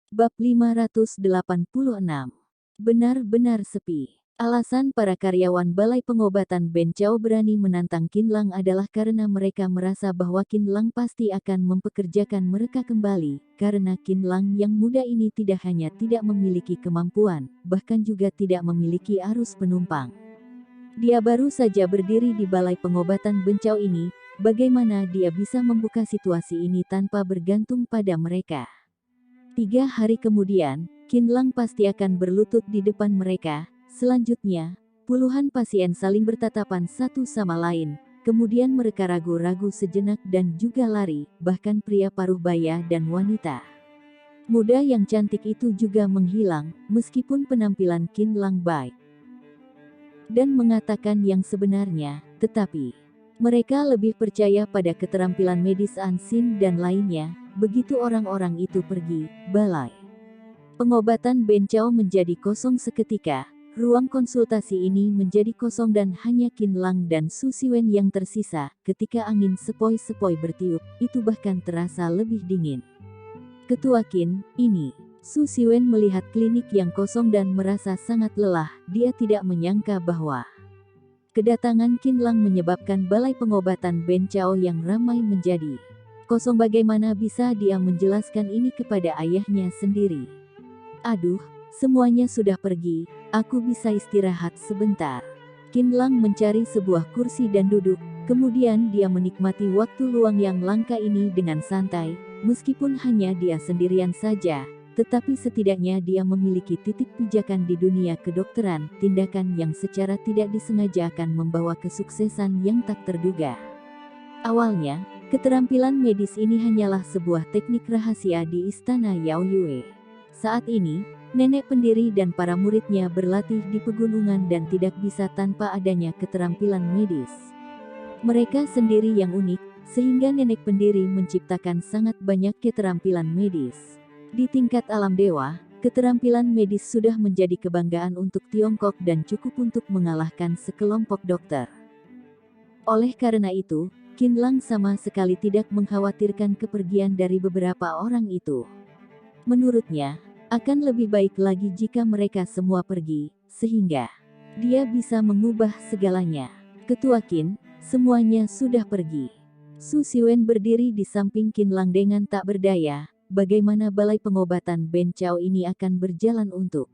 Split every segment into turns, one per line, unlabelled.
Bab 586. Benar-benar sepi. Alasan para karyawan Balai Pengobatan Ben Chao berani menantang Qin Lang adalah karena mereka merasa bahwa Qin Lang pasti akan mempekerjakan mereka kembali, karena Qin Lang yang muda ini tidak hanya tidak memiliki kemampuan, bahkan juga tidak memiliki arus penumpang. Dia baru saja berdiri di Balai Pengobatan Ben Chao ini, bagaimana dia bisa membuka situasi ini tanpa bergantung pada mereka? 3 hari kemudian, Qin Lang pasti akan berlutut di depan mereka. Selanjutnya, puluhan pasien saling bertatapan satu sama lain. Kemudian mereka ragu-ragu sejenak dan juga lari, bahkan pria paruh baya dan wanita muda yang cantik itu juga menghilang, meskipun penampilan Qin Lang baik dan mengatakan yang sebenarnya, tetapi mereka lebih percaya pada keterampilan medis Ansin dan lainnya. Begitu orang-orang itu pergi, Balai Pengobatan Ben Chao menjadi kosong seketika. Ruang konsultasi ini menjadi kosong dan hanya Qin Lang dan Su Siwen yang tersisa. Ketika angin sepoi-sepoi bertiup, itu bahkan terasa lebih dingin. Ketua Qin, ini. Su Siwen melihat klinik yang kosong dan merasa sangat lelah. Dia tidak menyangka bahwa kedatangan Qin Lang menyebabkan Balai Pengobatan Ben Chao yang ramai menjadi kosong. Bagaimana bisa dia menjelaskan ini kepada ayahnya sendiri? Aduh, semuanya sudah pergi, aku bisa istirahat sebentar. Qin Lang mencari sebuah kursi dan duduk, kemudian dia menikmati waktu luang yang langka ini dengan santai, meskipun hanya dia sendirian saja, tetapi setidaknya dia memiliki titik pijakan di dunia kedokteran, tindakan yang secara tidak disengaja akan membawa kesuksesan yang tak terduga. Awalnya, keterampilan medis ini hanyalah sebuah teknik rahasia di istana Yao Yue. Saat ini, nenek pendiri dan para muridnya berlatih di pegunungan dan tidak bisa tanpa adanya keterampilan medis mereka sendiri yang unik, sehingga nenek pendiri menciptakan sangat banyak keterampilan medis. Di tingkat alam dewa, keterampilan medis sudah menjadi kebanggaan untuk Tiongkok dan cukup untuk mengalahkan sekelompok dokter. Oleh karena itu, Qin Lang sama sekali tidak mengkhawatirkan kepergian dari beberapa orang itu. Menurutnya, akan lebih baik lagi jika mereka semua pergi, sehingga dia bisa mengubah segalanya. Ketua Qin, semuanya sudah pergi. Su Siwen berdiri di samping Qin Lang dengan tak berdaya. Bagaimana Balai Pengobatan Ben Chao ini akan berjalan untuk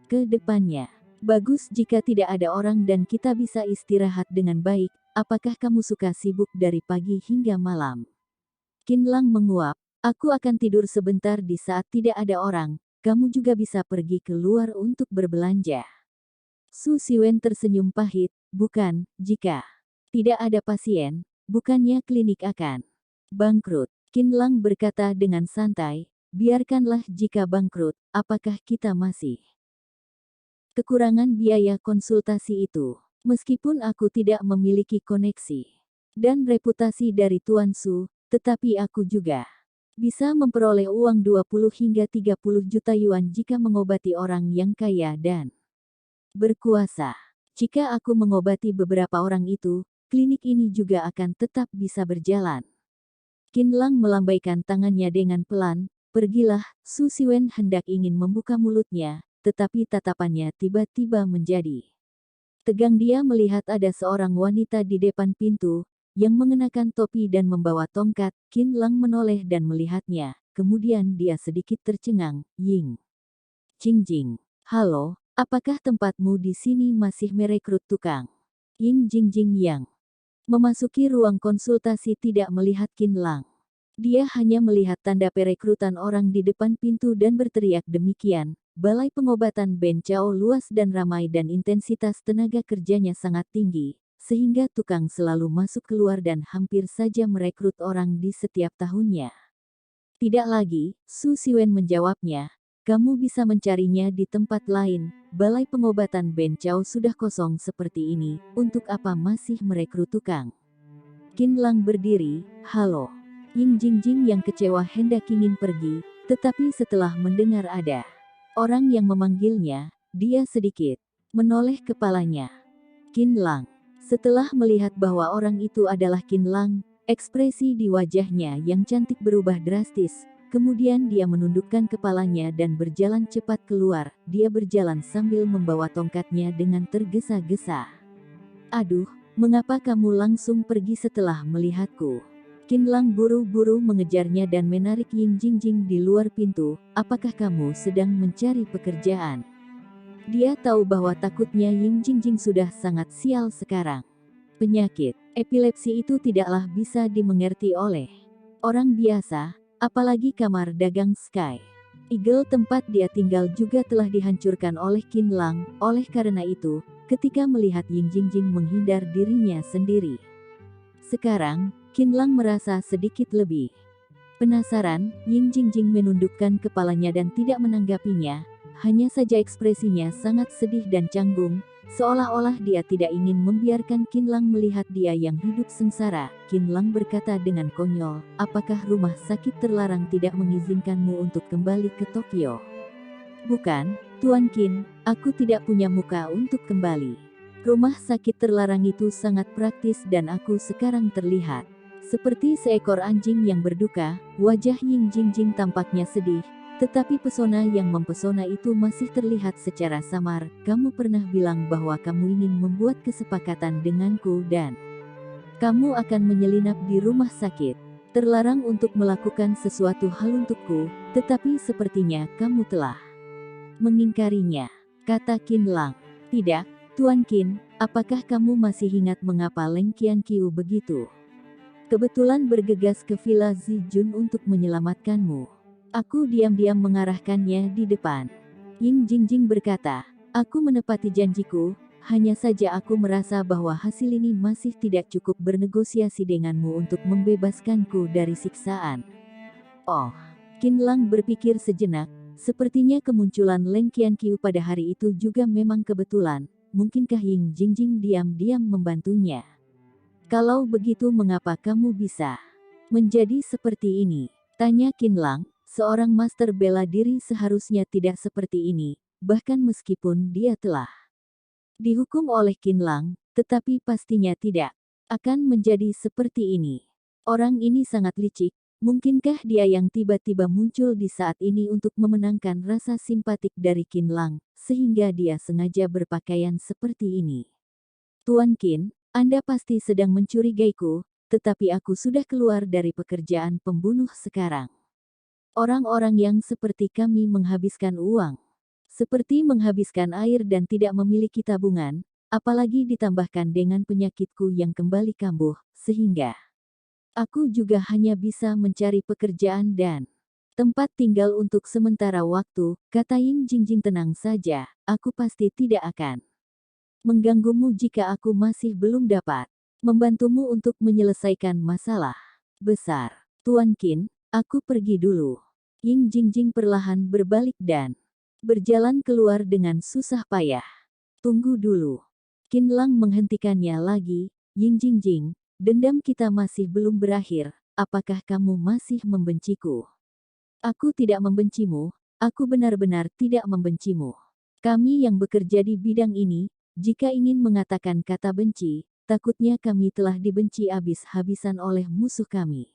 ke depannya? Bagus jika tidak ada orang dan kita bisa istirahat dengan baik. Apakah kamu suka sibuk dari pagi hingga malam? Qin Lang menguap. Aku akan tidur sebentar di saat tidak ada orang. Kamu juga bisa pergi keluar untuk berbelanja. Su Siwen tersenyum pahit. Bukan, jika tidak ada pasien, bukannya klinik akan bangkrut. Qin Lang berkata dengan santai, biarkanlah jika bangkrut, apakah kita masih kekurangan biaya konsultasi itu? Meskipun aku tidak memiliki koneksi dan reputasi dari Tuan Su, tetapi aku juga bisa memperoleh uang 20 hingga 30 juta yuan jika mengobati orang yang kaya dan berkuasa. Jika aku mengobati beberapa orang itu, klinik ini juga akan tetap bisa berjalan. Qin Lang melambaikan tangannya dengan pelan. Pergilah. Su Siwen hendak ingin membuka mulutnya, tetapi tatapannya tiba-tiba menjadi tegang. Dia melihat ada seorang wanita di depan pintu, yang mengenakan topi dan membawa tongkat. Qin Lang menoleh dan melihatnya, kemudian dia sedikit tercengang. Ying Jingjing. Halo, apakah tempatmu di sini masih merekrut tukang? Ying Jingjing yang memasuki ruang konsultasi tidak melihat Qin Lang. Dia hanya melihat tanda perekrutan orang di depan pintu dan berteriak demikian. Balai Pengobatan Ben Chao luas dan ramai dan intensitas tenaga kerjanya sangat tinggi, sehingga tukang selalu masuk keluar dan hampir saja merekrut orang di setiap tahunnya. Tidak lagi, Su Siwen menjawabnya. Kamu bisa mencarinya di tempat lain. Balai Pengobatan Ben Chao sudah kosong seperti ini, untuk apa masih merekrut tukang? Qin Lang berdiri. Halo. Ying Jingjing yang kecewa hendak ingin pergi, tetapi setelah mendengar ada orang yang memanggilnya, dia sedikit menoleh kepalanya. Qin Lang. Setelah melihat bahwa orang itu adalah Qin Lang, ekspresi di wajahnya yang cantik berubah drastis. Kemudian dia menundukkan kepalanya dan berjalan cepat keluar. Dia berjalan sambil membawa tongkatnya dengan tergesa-gesa. Aduh, mengapa kamu langsung pergi setelah melihatku? Qinlang buru-buru mengejarnya dan menarik Ying Jingjing di luar pintu. Apakah kamu sedang mencari pekerjaan? Dia tahu bahwa takutnya Ying Jingjing sudah sangat sial sekarang. Penyakit epilepsi itu tidaklah bisa dimengerti oleh orang biasa, apalagi kamar dagang Sky Eagle tempat dia tinggal juga telah dihancurkan oleh Qinlang. Oleh karena itu, ketika melihat Ying Jingjing menghindar dirinya sendiri, sekarang Qinlang merasa sedikit lebih penasaran. Ying Jingjing menundukkan kepalanya dan tidak menanggapinya. Hanya saja ekspresinya sangat sedih dan canggung, seolah-olah dia tidak ingin membiarkan Qinlang melihat dia yang hidup sengsara. Qinlang berkata dengan konyol, apakah rumah sakit terlarang tidak mengizinkanmu untuk kembali ke Tokyo? Bukan, Tuan Qin, aku tidak punya muka untuk kembali. Rumah sakit terlarang itu sangat praktis dan aku sekarang terlihat seperti seekor anjing yang berduka. Wajah Ying Jingjing tampaknya sedih, tetapi pesona yang mempesona itu masih terlihat secara samar. Kamu pernah bilang bahwa kamu ingin membuat kesepakatan denganku dan kamu akan menyelinap di rumah sakit. Terlarang untuk melakukan sesuatu hal untukku, tetapi sepertinya kamu telah mengingkarinya, kata Qinlang. Tidak, Tuan Qin, apakah kamu masih ingat mengapa Leng Qianqiu begitu kebetulan bergegas ke Villa Zijun untuk menyelamatkanmu? Aku diam-diam mengarahkannya di depan. Ying Jingjing berkata, aku menepati janjiku, hanya saja aku merasa bahwa hasil ini masih tidak cukup bernegosiasi denganmu untuk membebaskanku dari siksaan. Oh, Qinlang berpikir sejenak, sepertinya kemunculan Leng Qianqiu pada hari itu juga memang kebetulan. Mungkinkah Ying Jingjing diam-diam membantunya? Kalau begitu mengapa kamu bisa menjadi seperti ini? Tanya Qinlang. Seorang master bela diri seharusnya tidak seperti ini, bahkan meskipun dia telah dihukum oleh Qinlang, tetapi pastinya tidak akan menjadi seperti ini. Orang ini sangat licik, mungkinkah dia yang tiba-tiba muncul di saat ini untuk memenangkan rasa simpatik dari Qinlang, sehingga dia sengaja berpakaian seperti ini? Tuan Qin, Anda pasti sedang mencurigaiku, tetapi aku sudah keluar dari pekerjaan pembunuh sekarang. Orang-orang yang seperti kami menghabiskan uang, seperti menghabiskan air dan tidak memiliki tabungan, apalagi ditambahkan dengan penyakitku yang kembali kambuh, sehingga aku juga hanya bisa mencari pekerjaan dan tempat tinggal untuk sementara waktu, kata Ying Jingjing. Tenang saja, aku pasti tidak akan mengganggumu jika aku masih belum dapat membantumu untuk menyelesaikan masalah besar. Tuan Qin, aku pergi dulu. Ying Jingjing perlahan berbalik dan berjalan keluar dengan susah payah. Tunggu dulu. Qinlang menghentikannya lagi. Ying Jingjing, dendam kita masih belum berakhir. Apakah kamu masih membenciku? Aku tidak membencimu. Aku benar-benar tidak membencimu. Kami yang bekerja di bidang ini, jika ingin mengatakan kata benci, takutnya kami telah dibenci habis-habisan oleh musuh kami.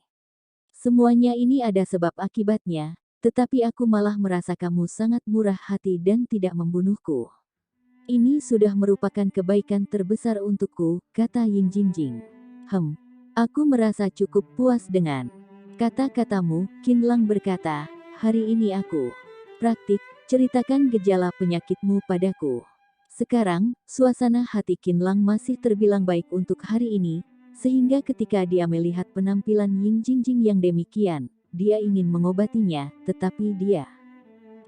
Semuanya ini ada sebab akibatnya, tetapi aku malah merasa kamu sangat murah hati dan tidak membunuhku. Ini sudah merupakan kebaikan terbesar untukku, kata Ying Jingjing. Aku merasa cukup puas dengan kata-katamu. Qinlang berkata, hari ini aku praktik, ceritakan gejala penyakitmu padaku. Sekarang, suasana hati Qinlang masih terbilang baik untuk hari ini, sehingga ketika dia melihat penampilan Ying Jingjing yang demikian, dia ingin mengobatinya, tetapi dia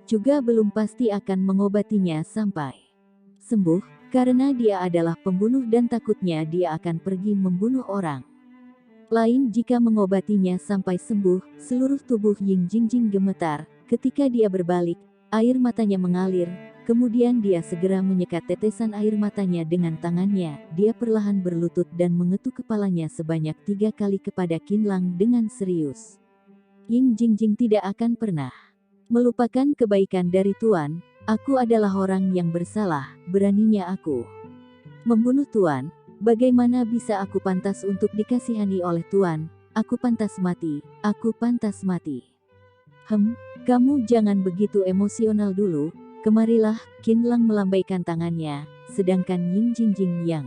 juga belum pasti akan mengobatinya sampai sembuh, karena dia adalah pembunuh dan takutnya dia akan pergi membunuh orang lain jika mengobatinya sampai sembuh. Seluruh tubuh Ying Jingjing gemetar, ketika dia berbalik, air matanya mengalir, kemudian dia segera menyekat tetesan air matanya dengan tangannya. Dia perlahan berlutut dan mengetuk kepalanya sebanyak 3 kali kepada Qinlang dengan serius. Ying Jingjing tidak akan pernah melupakan kebaikan dari Tuan. Aku adalah orang yang bersalah, beraninya aku membunuh Tuan. Bagaimana bisa aku pantas untuk dikasihani oleh Tuan? Aku pantas mati, aku pantas mati. Kamu jangan begitu emosional dulu, kemarilah. Qin Lang melambaikan tangannya, sedangkan Ying Jingjing yang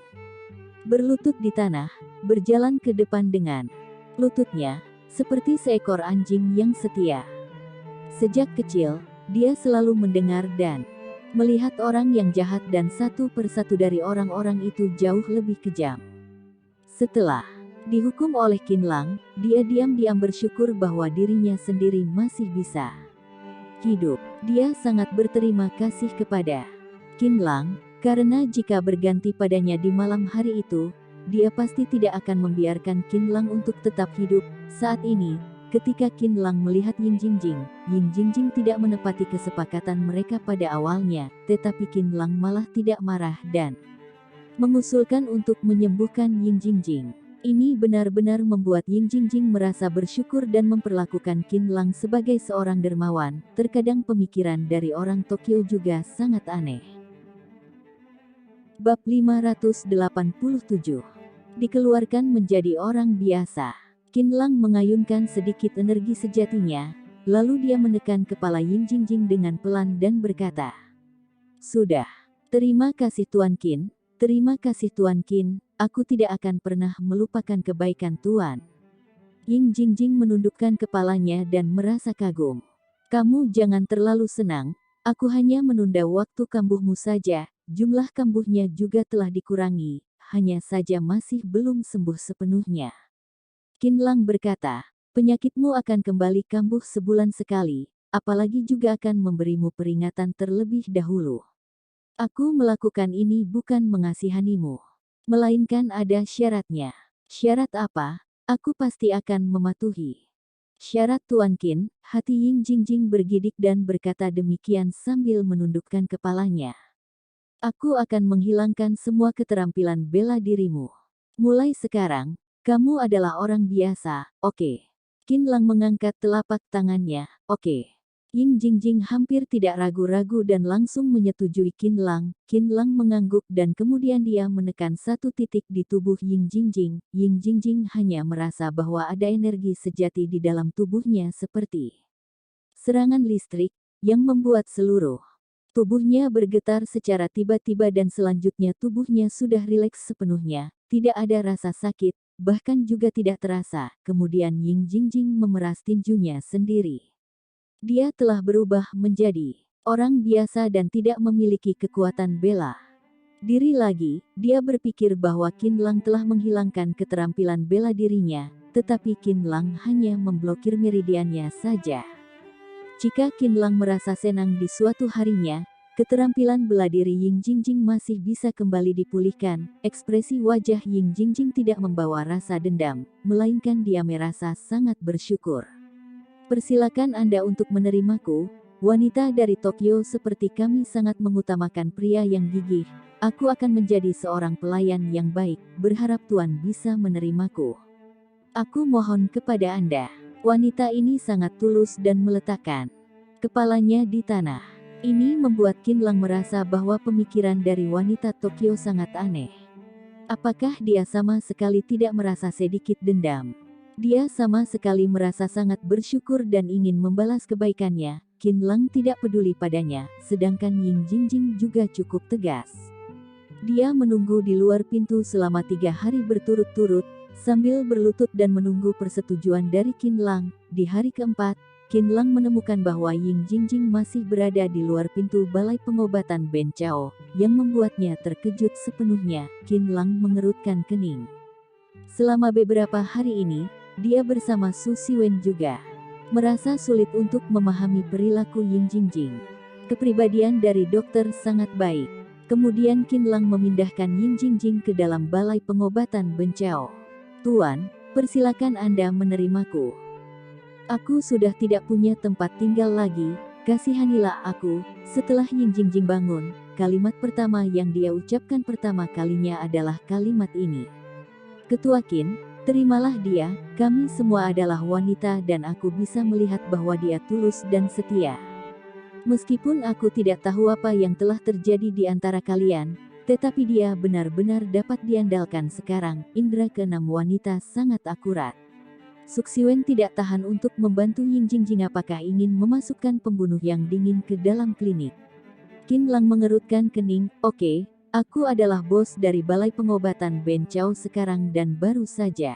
berlutut di tanah, berjalan ke depan dengan lututnya seperti seekor anjing yang setia. Sejak kecil, dia selalu mendengar dan melihat orang yang jahat dan satu persatu dari orang-orang itu jauh lebih kejam. Setelah dihukum oleh Qin Lang, dia diam-diam bersyukur bahwa dirinya sendiri masih bisa hidup. Dia sangat berterima kasih kepada Qin Lang, karena jika berganti padanya di malam hari itu, dia pasti tidak akan membiarkan Qin Lang untuk tetap hidup. Saat ini, ketika Qin Lang melihat Ying Jingjing tidak menepati kesepakatan mereka pada awalnya, tetapi Qin Lang malah tidak marah dan mengusulkan untuk menyembuhkan Ying Jingjing. Ini benar-benar membuat Ying Jingjing merasa bersyukur dan memperlakukan Qin Lang sebagai seorang dermawan. Terkadang pemikiran dari orang Tokyo juga sangat aneh. Bab 587. Dikeluarkan menjadi orang biasa. Qin Lang mengayunkan sedikit energi sejatinya, lalu dia menekan kepala Ying Jingjing dengan pelan dan berkata, "Sudah. Terima kasih Tuan Qin. Terima kasih Tuan Qin, aku tidak akan pernah melupakan kebaikan Tuan." Ying Jingjing menundukkan kepalanya dan merasa kagum. "Kamu jangan terlalu senang, aku hanya menunda waktu kambuhmu saja, jumlah kambuhnya juga telah dikurangi, hanya saja masih belum sembuh sepenuhnya." Qin Lang berkata, "Penyakitmu akan kembali kambuh sebulan sekali, apalagi juga akan memberimu peringatan terlebih dahulu. Aku melakukan ini bukan mengasihanimu, melainkan ada syaratnya." "Syarat apa?" "Aku pasti akan mematuhi syarat Tuan Qin." Hati Ying Jingjing bergidik dan berkata demikian sambil menundukkan kepalanya. "Aku akan menghilangkan semua keterampilan bela dirimu. Mulai sekarang, kamu adalah orang biasa, oke?" Qin Lang mengangkat telapak tangannya, "Oke." Ying Jingjing hampir tidak ragu-ragu dan langsung menyetujui Qin Lang. Qin Lang mengangguk dan kemudian dia menekan satu titik di tubuh Ying Jingjing. Ying Jingjing hanya merasa bahwa ada energi sejati di dalam tubuhnya seperti serangan listrik, yang membuat seluruh tubuhnya bergetar secara tiba-tiba dan selanjutnya tubuhnya sudah rileks sepenuhnya, tidak ada rasa sakit, bahkan juga tidak terasa. Kemudian Ying Jingjing memeras tinjunya sendiri. Dia telah berubah menjadi orang biasa dan tidak memiliki kekuatan bela diri lagi. Dia berpikir bahwa Qin Lang telah menghilangkan keterampilan bela dirinya, tetapi Qin Lang hanya memblokir meridiannya saja. Jika Qin Lang merasa senang di suatu harinya, keterampilan bela diri Ying Jingjing masih bisa kembali dipulihkan. Ekspresi wajah Ying Jingjing tidak membawa rasa dendam, melainkan dia merasa sangat bersyukur. "Persilakan Anda untuk menerimaku. Wanita dari Tokyo seperti kami sangat mengutamakan pria yang gigih. Aku akan menjadi seorang pelayan yang baik, berharap Tuan bisa menerimaku. Aku mohon kepada Anda." Wanita ini sangat tulus dan meletakkan kepalanya di tanah. Ini membuat Qin Lang merasa bahwa pemikiran dari wanita Tokyo sangat aneh. Apakah dia sama sekali tidak merasa sedikit dendam? Dia sama sekali merasa sangat bersyukur dan ingin membalas kebaikannya. Qin Lang tidak peduli padanya, sedangkan Ying Jingjing juga cukup tegas. Dia menunggu di luar pintu selama 3 hari berturut-turut, sambil berlutut dan menunggu persetujuan dari Qin Lang. Di hari keempat, Qin Lang menemukan bahwa Ying Jingjing masih berada di luar pintu balai pengobatan Ben Chao, yang membuatnya terkejut sepenuhnya. Qin Lang mengerutkan kening. Selama beberapa hari ini, dia bersama Su Siwen juga merasa sulit untuk memahami perilaku Ying Jingjing. Kepribadian dari dokter sangat baik. Kemudian Qin Lang memindahkan Ying Jingjing ke dalam balai pengobatan Ben Chao. "Tuan, persilakan Anda menerimaku. Aku sudah tidak punya tempat tinggal lagi, kasihanilah aku." Setelah Ying Jingjing bangun, kalimat pertama yang dia ucapkan pertama kalinya adalah kalimat ini. "Ketua Qin, terimalah dia, kami semua adalah wanita dan aku bisa melihat bahwa dia tulus dan setia. Meskipun aku tidak tahu apa yang telah terjadi di antara kalian, tetapi dia benar-benar dapat diandalkan sekarang." Indera keenam wanita sangat akurat. Suksiwen tidak tahan untuk membantu Ying Jingjing apakah ingin memasukkan pembunuh yang dingin ke dalam klinik. Qin Lang mengerutkan kening, oke, aku adalah bos dari Balai Pengobatan Ben Chao sekarang dan baru saja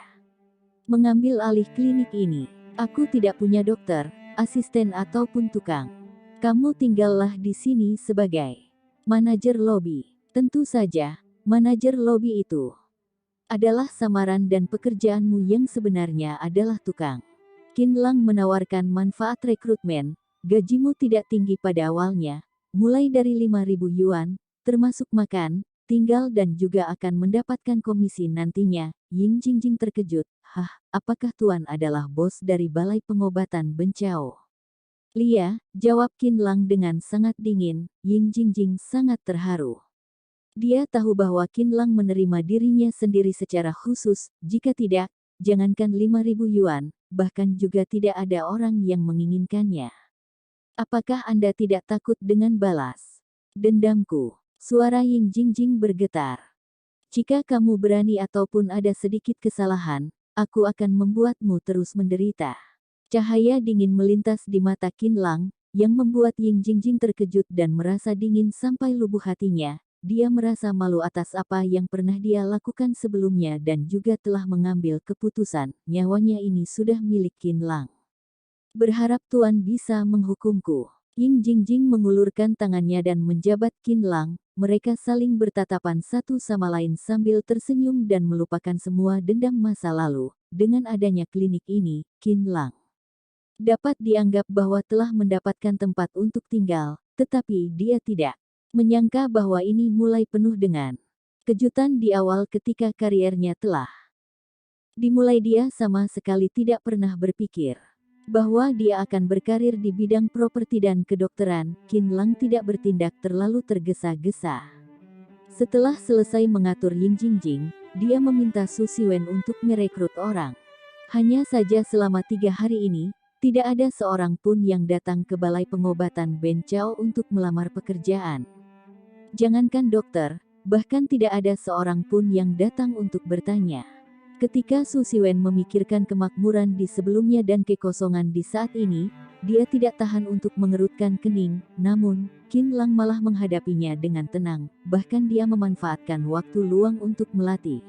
mengambil alih klinik ini. Aku tidak punya dokter, asisten ataupun tukang. Kamu tinggallah di sini sebagai manajer lobi. Tentu saja, manajer lobi itu adalah samaran dan pekerjaanmu yang sebenarnya adalah tukang. Qin Lang menawarkan manfaat rekrutmen, gajimu tidak tinggi pada awalnya, mulai dari 5.000 yuan, termasuk makan, tinggal dan juga akan mendapatkan komisi nantinya. Ying Jingjing terkejut, hah, apakah Tuan adalah bos dari Balai Pengobatan Ben Chao? Lia, jawab Qin Lang dengan sangat dingin. Ying Jingjing sangat terharu. Dia tahu bahwa Qin Lang menerima dirinya sendiri secara khusus, jika tidak, jangankan 5.000 yuan, bahkan juga tidak ada orang yang menginginkannya. Apakah Anda tidak takut dengan balas dendamku? Suara Ying Jingjing bergetar. Jika kamu berani ataupun ada sedikit kesalahan, aku akan membuatmu terus menderita. Cahaya dingin melintas di mata Qin Lang, yang membuat Ying Jingjing terkejut dan merasa dingin sampai lubuk hatinya. Dia merasa malu atas apa yang pernah dia lakukan sebelumnya dan juga telah mengambil keputusan, nyawanya ini sudah milik Qin Lang. Berharap Tuan bisa menghukumku. Ying Jingjing mengulurkan tangannya dan menjabat Qin Lang, mereka saling bertatapan satu sama lain sambil tersenyum dan melupakan semua dendam masa lalu. Dengan adanya klinik ini, Qin Lang dapat dianggap bahwa telah mendapatkan tempat untuk tinggal, tetapi dia tidak menyangka bahwa ini mulai penuh dengan kejutan di awal ketika kariernya telah dimulai. Dia sama sekali tidak pernah berpikir bahwa dia akan berkarir di bidang properti dan kedokteran. Qin Lang tidak bertindak terlalu tergesa-gesa. Setelah selesai mengatur Ying Jingjing, dia meminta Su Siwen untuk merekrut orang. Hanya saja selama 3 hari ini, tidak ada seorang pun yang datang ke Balai Pengobatan Ben Chao untuk melamar pekerjaan. Jangankan dokter, bahkan tidak ada seorang pun yang datang untuk bertanya. Ketika Su Siwen memikirkan kemakmuran di sebelumnya dan kekosongan di saat ini, dia tidak tahan untuk mengerutkan kening, namun, Qin Lang malah menghadapinya dengan tenang, bahkan dia memanfaatkan waktu luang untuk melatih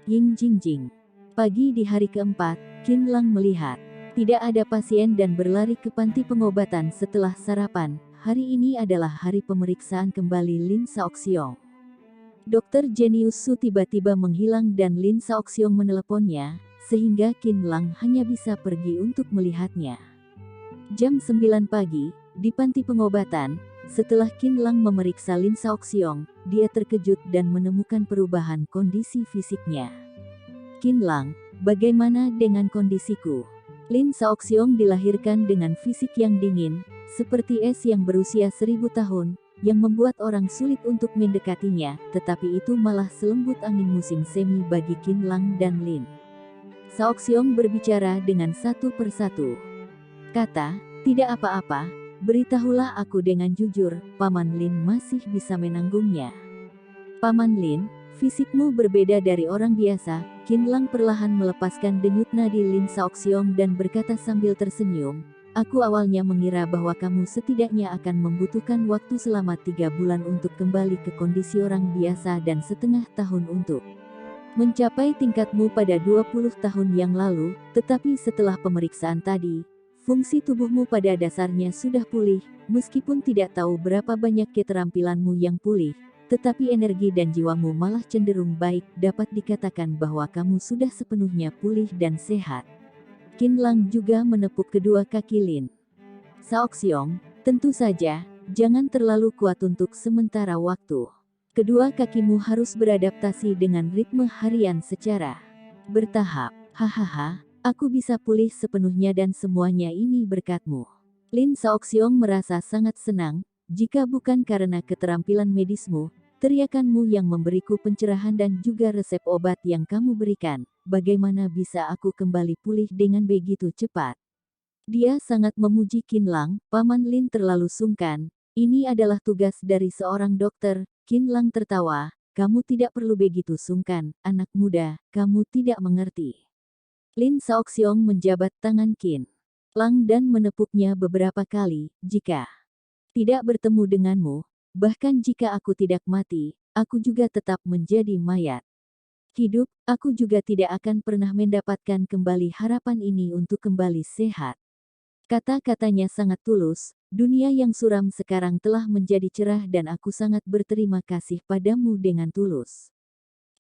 Ying Jingjing. Pagi di hari keempat, Qin Lang melihat tidak ada pasien dan berlari ke panti pengobatan setelah sarapan. Hari ini adalah hari pemeriksaan kembali Lin Shaoxiong. Dokter jenius Su tiba-tiba menghilang dan Lin Shaoxiong meneleponnya, sehingga Qin Lang hanya bisa pergi untuk melihatnya. Jam 9 pagi, di panti pengobatan, setelah Qin Lang memeriksa Lin Shaoxiong, dia terkejut dan menemukan perubahan kondisi fisiknya. Qin Lang, bagaimana dengan kondisiku? Lin Shaoxiong dilahirkan dengan fisik yang dingin, seperti es yang berusia 1000 tahun, yang membuat orang sulit untuk mendekatinya, tetapi itu malah selembut angin musim semi bagi Qin Lang dan Lin Shaoxiong berbicara dengan satu persatu. Kata, tidak apa-apa, beritahulah aku dengan jujur, Paman Lin masih bisa menanggungnya. Paman Lin, fisikmu berbeda dari orang biasa. Qin Lang perlahan melepaskan denyut nadi Lin Shaoxiong dan berkata sambil tersenyum, aku awalnya mengira bahwa kamu setidaknya akan membutuhkan waktu selama 3 bulan untuk kembali ke kondisi orang biasa dan setengah tahun untuk mencapai tingkatmu pada 20 tahun yang lalu, tetapi setelah pemeriksaan tadi, fungsi tubuhmu pada dasarnya sudah pulih, meskipun tidak tahu berapa banyak keterampilanmu yang pulih. Tetapi energi dan jiwamu malah cenderung baik, dapat dikatakan bahwa kamu sudah sepenuhnya pulih dan sehat. Qin Lang juga menepuk kedua kaki Lin Shaoxiong, tentu saja, jangan terlalu kuat untuk sementara waktu. Kedua kakimu harus beradaptasi dengan ritme harian secara bertahap. Hahaha, aku bisa pulih sepenuhnya dan semuanya ini berkatmu. Lin Shaoxiong merasa sangat senang. Jika bukan karena keterampilan medismu, teriakanmu yang memberiku pencerahan dan juga resep obat yang kamu berikan, bagaimana bisa aku kembali pulih dengan begitu cepat? Dia sangat memuji Qin Lang. Paman Lin terlalu sungkan, ini adalah tugas dari seorang dokter. Qin Lang tertawa, kamu tidak perlu begitu sungkan, anak muda, kamu tidak mengerti. Lin Shaoxiong menjabat tangan Qin Lang dan menepuknya beberapa kali. Jika tidak bertemu denganmu, bahkan jika aku tidak mati, aku juga tetap menjadi mayat. Hidup, aku juga tidak akan pernah mendapatkan kembali harapan ini untuk kembali sehat. Kata-katanya sangat tulus, dunia yang suram sekarang telah menjadi cerah dan aku sangat berterima kasih padamu dengan tulus.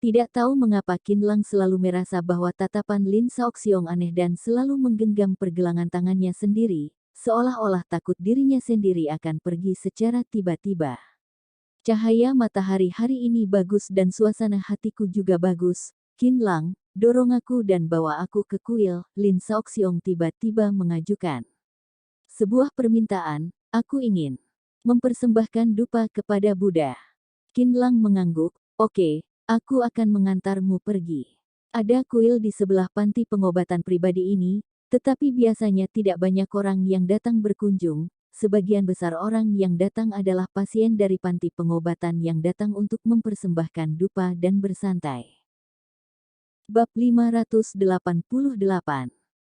Tidak tahu mengapa Qin Lang selalu merasa bahwa tatapan Lin Shaoxiong aneh dan selalu menggenggam pergelangan tangannya sendiri, seolah-olah takut dirinya sendiri akan pergi secara tiba-tiba. Cahaya matahari hari ini bagus dan suasana hatiku juga bagus. Qin Lang, dorong aku dan bawa aku ke kuil. Lin Shaoxiong tiba-tiba mengajukan sebuah permintaan. Aku ingin mempersembahkan dupa kepada Buddha. Qin Lang mengangguk. Oke, aku akan mengantarmu pergi. Ada kuil di sebelah panti pengobatan pribadi ini, tetapi biasanya tidak banyak orang yang datang berkunjung. Sebagian besar orang yang datang adalah pasien dari panti pengobatan yang datang untuk mempersembahkan dupa dan bersantai. Bab 588.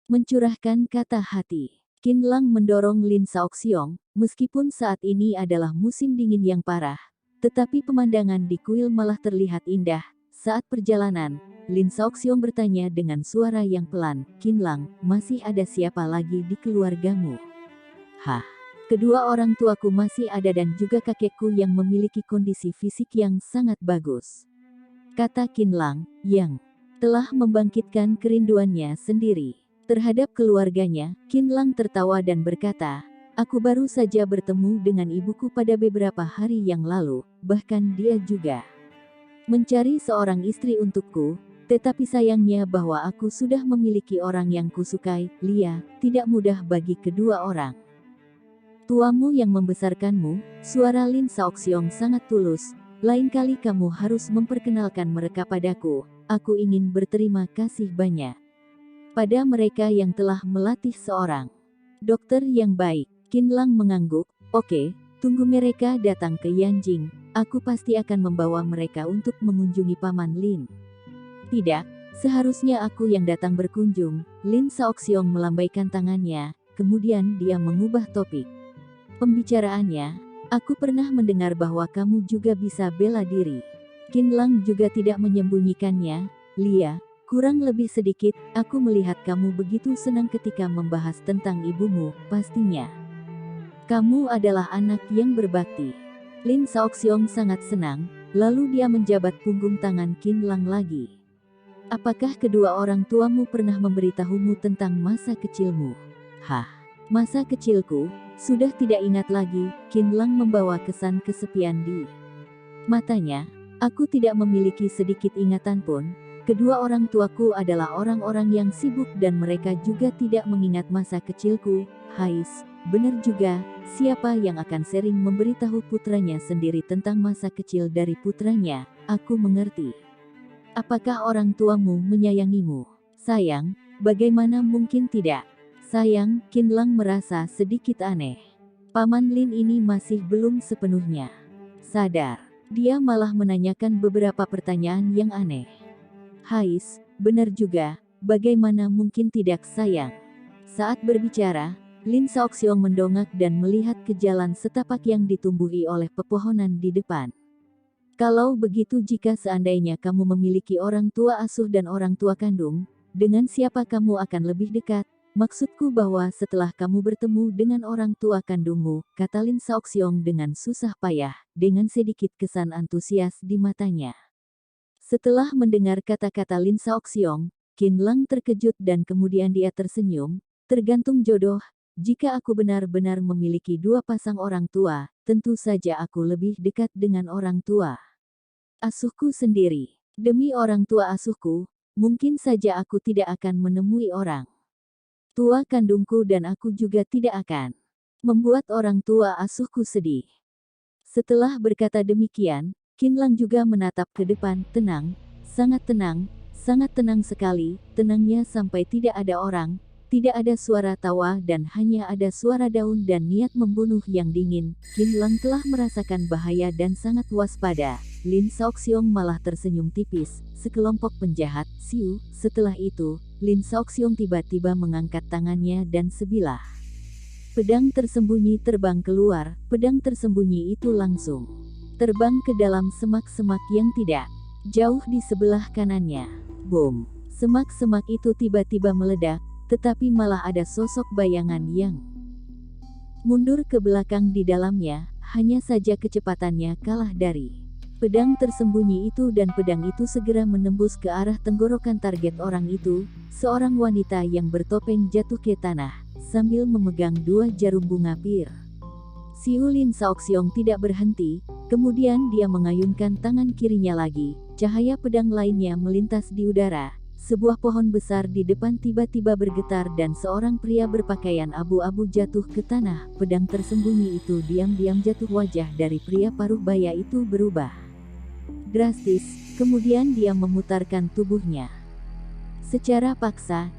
Mencurahkan kata hati. Qin Lang mendorong Lin Shaoxiong, meskipun saat ini adalah musim dingin yang parah, tetapi pemandangan di kuil malah terlihat indah. Saat perjalanan, Lin Shaoxiong bertanya dengan suara yang pelan, Qin Lang, masih ada siapa lagi di keluargamu? Hah? Kedua orang tuaku masih ada dan juga kakekku yang memiliki kondisi fisik yang sangat bagus. Kata Qin Lang, yang telah membangkitkan kerinduannya sendiri terhadap keluarganya. Qin Lang tertawa dan berkata, aku baru saja bertemu dengan ibuku pada beberapa hari yang lalu, bahkan dia juga mencari seorang istri untukku, tetapi sayangnya bahwa aku sudah memiliki orang yang kusukai. Lia, tidak mudah bagi kedua orang tuamu yang membesarkanmu. Suara Lin Shaoxiong sangat tulus. Lain kali kamu harus memperkenalkan mereka padaku. Aku ingin berterima kasih banyak pada mereka yang telah melatih seorang dokter yang baik. Qin Lang mengangguk. Oke, tunggu mereka datang ke Yanjing. Aku pasti akan membawa mereka untuk mengunjungi Paman Lin. Tidak, seharusnya aku yang datang berkunjung. Lin Shaoxiong melambaikan tangannya, kemudian dia mengubah topik pembicaraannya. Aku pernah mendengar bahwa kamu juga bisa bela diri. Qin Lang juga tidak menyembunyikannya. Lia, kurang lebih sedikit, aku melihat kamu begitu senang ketika membahas tentang ibumu. Pastinya kamu adalah anak yang berbakti. Lin Shaoxiong sangat senang, lalu dia menjabat punggung tangan Qin Lang lagi. Apakah kedua orang tuamu pernah memberitahumu tentang masa kecilmu? Hah? Masa kecilku? Sudah tidak ingat lagi. Qin Lang membawa kesan kesepian di matanya. Aku tidak memiliki sedikit ingatan pun. Kedua orang tuaku adalah orang-orang yang sibuk dan mereka juga tidak mengingat masa kecilku. Hais, benar juga, siapa yang akan sering memberitahu putranya sendiri tentang masa kecil dari putranya? Aku mengerti. Apakah orang tuamu menyayangimu? Sayang, bagaimana mungkin tidak? Sayang, Qin Lang merasa sedikit aneh. Paman Lin ini masih belum sepenuhnya sadar. Dia malah menanyakan beberapa pertanyaan yang aneh. Hais, benar juga, bagaimana mungkin tidak sayang? Saat berbicara, Lin Shaoxiong mendongak dan melihat ke jalan setapak yang ditumbuhi oleh pepohonan di depan. Kalau begitu, jika seandainya kamu memiliki orang tua asuh dan orang tua kandung, dengan siapa kamu akan lebih dekat? Maksudku bahwa setelah kamu bertemu dengan orang tua kandungmu, kata Lin Shaoxiong dengan susah payah, dengan sedikit kesan antusias di matanya. Setelah mendengar kata-kata Lin Shaoxiong, Qin Lang terkejut dan kemudian dia tersenyum. Tergantung jodoh, jika aku benar-benar memiliki dua pasang orang tua, tentu saja aku lebih dekat dengan orang tua asuhku sendiri. Demi orang tua asuhku, mungkin saja aku tidak akan menemui orang tua kandungku dan aku juga tidak akan membuat orang tua asuhku sedih. Setelah berkata demikian, Qin Lang juga menatap ke depan. Tenang, sangat tenang sekali, tenangnya sampai tidak ada orang. Tidak ada suara tawa dan hanya ada suara daun dan niat membunuh yang dingin. Qin Lang telah merasakan bahaya dan sangat waspada. Lin Shaoxiong malah tersenyum tipis. Sekelompok penjahat, Siu. Setelah itu, Lin Shaoxiong tiba-tiba mengangkat tangannya dan sebilah pedang tersembunyi terbang keluar. Pedang tersembunyi itu langsung terbang ke dalam semak-semak yang tidak jauh di sebelah kanannya. Boom! Semak-semak itu tiba-tiba meledak. Tetapi malah ada sosok bayangan yang mundur ke belakang di dalamnya, hanya saja kecepatannya kalah dari pedang tersembunyi itu dan pedang itu segera menembus ke arah tenggorokan target orang itu. Seorang wanita yang bertopeng jatuh ke tanah, sambil memegang 2 jarum bunga pir. Siu Lin Shaoxiong tidak berhenti, kemudian dia mengayunkan tangan kirinya lagi, cahaya pedang lainnya melintas di udara. Sebuah pohon besar di depan tiba-tiba bergetar dan seorang pria berpakaian abu-abu jatuh ke tanah. Pedang tersembunyi itu diam-diam jatuh. Wajah dari pria paruh baya itu berubah drastis, kemudian dia memutarkan tubuhnya secara paksa.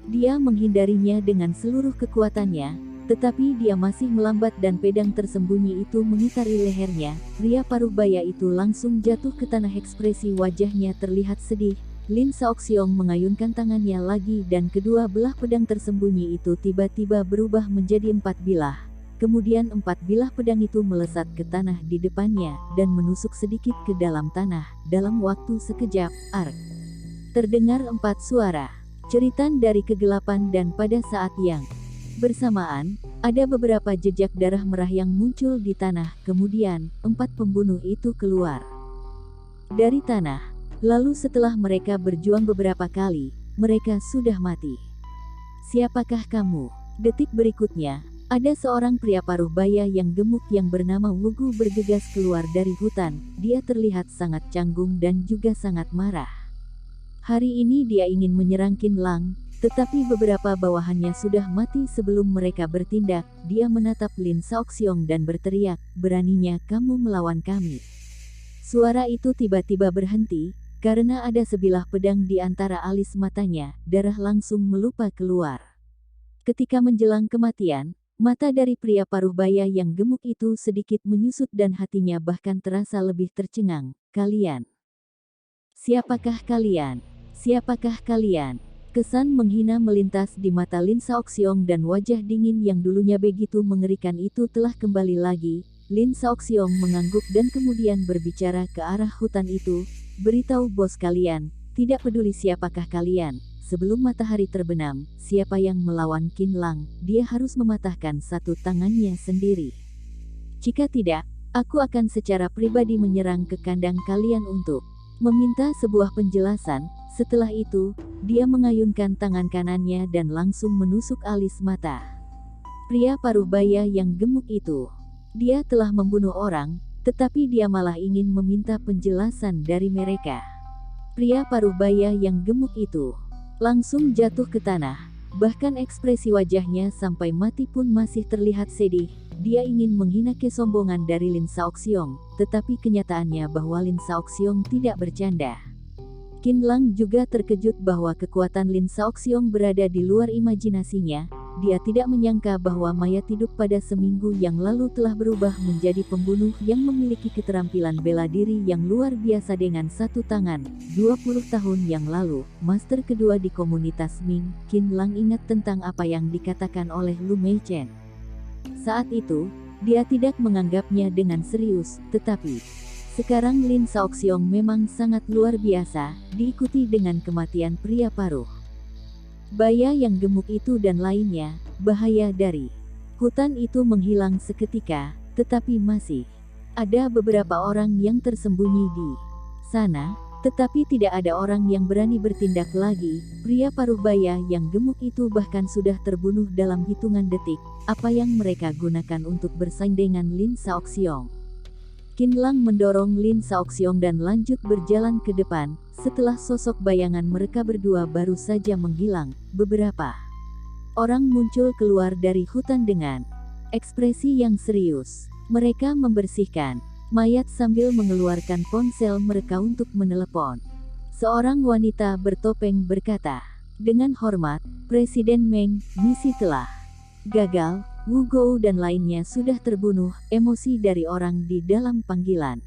Dia menghindarinya dengan seluruh kekuatannya, tetapi dia masih melambat dan pedang tersembunyi itu mengitari lehernya. Pria paruh baya itu langsung jatuh ke tanah. Ekspresi wajahnya terlihat sedih. Lin Shaoxiong mengayunkan tangannya lagi dan kedua belah pedang tersembunyi itu tiba-tiba berubah menjadi 4 bilah. Kemudian 4 bilah pedang itu melesat ke tanah di depannya dan menusuk sedikit ke dalam tanah. Dalam waktu sekejap, terdengar 4 suara ceritan dari kegelapan dan pada saat yang bersamaan, ada beberapa jejak darah merah yang muncul di tanah. Kemudian, 4 pembunuh itu keluar dari tanah. Lalu setelah mereka berjuang beberapa kali, mereka sudah mati. Siapakah kamu? Detik berikutnya, ada seorang pria paruh baya yang gemuk yang bernama Wugu bergegas keluar dari hutan. Dia terlihat sangat canggung dan juga sangat marah. Hari ini dia ingin menyerang Qin Lang, tetapi beberapa bawahannya sudah mati sebelum mereka bertindak. Dia menatap Lin Shaoxiong dan berteriak, "Beraninya kamu melawan kami?" Suara itu tiba-tiba berhenti, karena ada sebilah pedang di antara alis matanya. Darah langsung melupa keluar. Ketika menjelang kematian, mata dari pria paruh baya yang gemuk itu sedikit menyusut dan hatinya bahkan terasa lebih tercengang. "Kalian? Siapakah kalian? Siapakah kalian?" Kesan menghina melintas di mata Lin Shaoxiong dan wajah dingin yang dulunya begitu mengerikan itu telah kembali lagi. Lin Shaoxiong mengangguk dan kemudian berbicara ke arah hutan itu. "Beritahu bos kalian, tidak peduli siapakah kalian, sebelum matahari terbenam, siapa yang melawan Qin Lang, dia harus mematahkan satu tangannya sendiri. Jika tidak, aku akan secara pribadi menyerang ke kandang kalian untuk meminta sebuah penjelasan." Setelah itu, dia mengayunkan tangan kanannya dan langsung menusuk alis mata pria paruh baya yang gemuk itu. Dia telah membunuh orang, tetapi dia malah ingin meminta penjelasan dari mereka. Pria paruh baya yang gemuk itu langsung jatuh ke tanah. Bahkan ekspresi wajahnya sampai mati pun masih terlihat sedih. Dia ingin menghina kesombongan dari Lin Shaoxiong, tetapi kenyataannya bahwa Lin Shaoxiong tidak bercanda. Qin Lang juga terkejut bahwa kekuatan Lin Shaoxiong berada di luar imajinasinya. Dia tidak menyangka bahwa mayat hidup pada seminggu yang lalu telah berubah menjadi pembunuh yang memiliki keterampilan bela diri yang luar biasa dengan satu tangan. 20 tahun yang lalu, master kedua di komunitas Ming, Qin Lang ingat tentang apa yang dikatakan oleh Lu Meichen. Saat itu, dia tidak menganggapnya dengan serius, tetapi sekarang Lin Shaoxiong memang sangat luar biasa, diikuti dengan kematian pria paruh baya yang gemuk itu dan lainnya. Bahaya dari hutan itu menghilang seketika, tetapi masih ada beberapa orang yang tersembunyi di sana, tetapi tidak ada orang yang berani bertindak lagi. Pria paruh baya yang gemuk itu bahkan sudah terbunuh dalam hitungan detik. Apa yang mereka gunakan untuk bersaing dengan Lin Shaoxiong? Qin Lang mendorong Lin Shaoxiong dan lanjut berjalan ke depan. Setelah sosok bayangan mereka berdua baru saja menghilang, beberapa orang muncul keluar dari hutan dengan ekspresi yang serius. Mereka membersihkan mayat sambil mengeluarkan ponsel mereka untuk menelepon. Seorang wanita bertopeng berkata, Dengan hormat, Presiden Meng, misi telah gagal, Wu Gou dan lainnya sudah terbunuh, emosi dari orang di dalam panggilan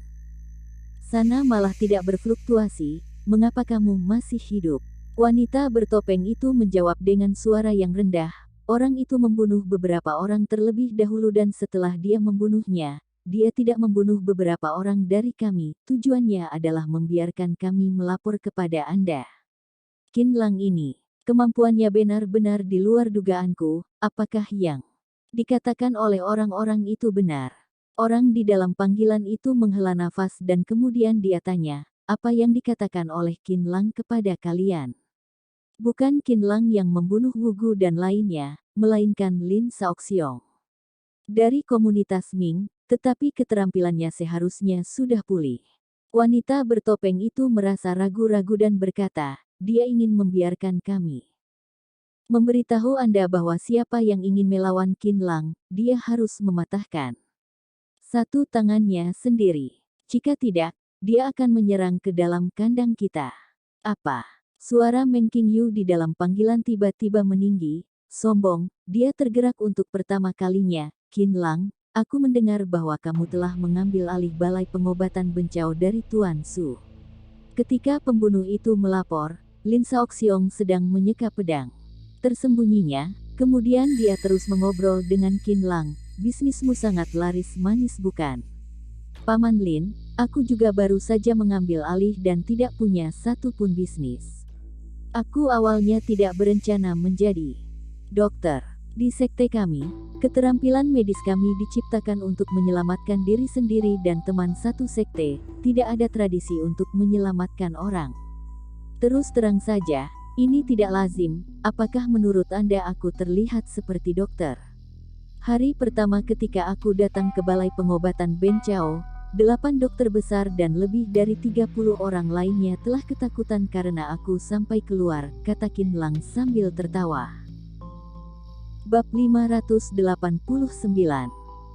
sana malah tidak berfluktuasi, mengapa kamu masih hidup? Wanita bertopeng itu menjawab dengan suara yang rendah, orang itu membunuh beberapa orang terlebih dahulu dan setelah dia membunuhnya, dia tidak membunuh beberapa orang dari kami, tujuannya adalah membiarkan kami melapor kepada Anda. Qin Lang ini, kemampuannya benar-benar di luar dugaanku, apakah yang dikatakan oleh orang-orang itu benar? Orang di dalam panggilan itu menghela nafas dan kemudian dia tanya, apa yang dikatakan oleh Qin Lang kepada kalian? Bukan Qin Lang yang membunuh Wu Gu dan lainnya, melainkan Lin Shaoxiong. Dari komunitas Ming, tetapi keterampilannya seharusnya sudah pulih. Wanita bertopeng itu merasa ragu-ragu dan berkata, dia ingin membiarkan kami memberitahu Anda bahwa siapa yang ingin melawan Qin Lang, dia harus mematahkan satu tangannya sendiri. Jika tidak, dia akan menyerang ke dalam kandang kita. Apa? Suara Meng Qingyu di dalam panggilan tiba-tiba meninggi, sombong, dia tergerak untuk pertama kalinya. Qin Lang, aku mendengar bahwa kamu telah mengambil alih balai pengobatan Bencao dari Tuan Su. Ketika pembunuh itu melapor, Lin Shaoxiong sedang menyeka pedang tersembunyinya, kemudian dia terus mengobrol dengan Qin Lang. Bisnismu sangat laris manis bukan? Paman Lin, aku juga baru saja mengambil alih dan tidak punya satu pun bisnis. Aku awalnya tidak berencana menjadi dokter. Di sekte kami, keterampilan medis kami diciptakan untuk menyelamatkan diri sendiri dan teman satu sekte, tidak ada tradisi untuk menyelamatkan orang. Terus terang saja, ini tidak lazim, apakah menurut Anda aku terlihat seperti dokter? Hari pertama ketika aku datang ke balai pengobatan Bencao, 8 dokter besar dan lebih dari 30 orang lainnya telah ketakutan karena aku sampai keluar, kata Qin Lang sambil tertawa. Bab 589.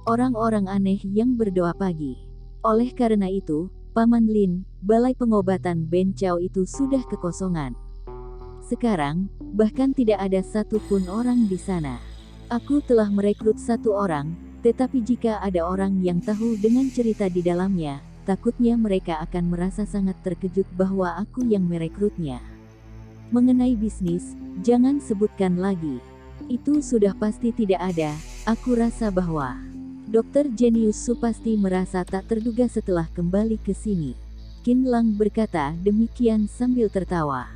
Orang-orang aneh yang berdoa pagi. Oleh karena itu, Paman Lin, balai pengobatan Bencao itu sudah kekosongan. Sekarang, bahkan tidak ada satupun orang di sana. Aku telah merekrut satu orang, tetapi jika ada orang yang tahu dengan cerita di dalamnya, takutnya mereka akan merasa sangat terkejut bahwa aku yang merekrutnya. Mengenai bisnis, jangan sebutkan lagi. Itu sudah pasti tidak ada, aku rasa bahwa Dr. Genius Su pasti merasa tak terduga setelah kembali ke sini. Qin Lang berkata demikian sambil tertawa.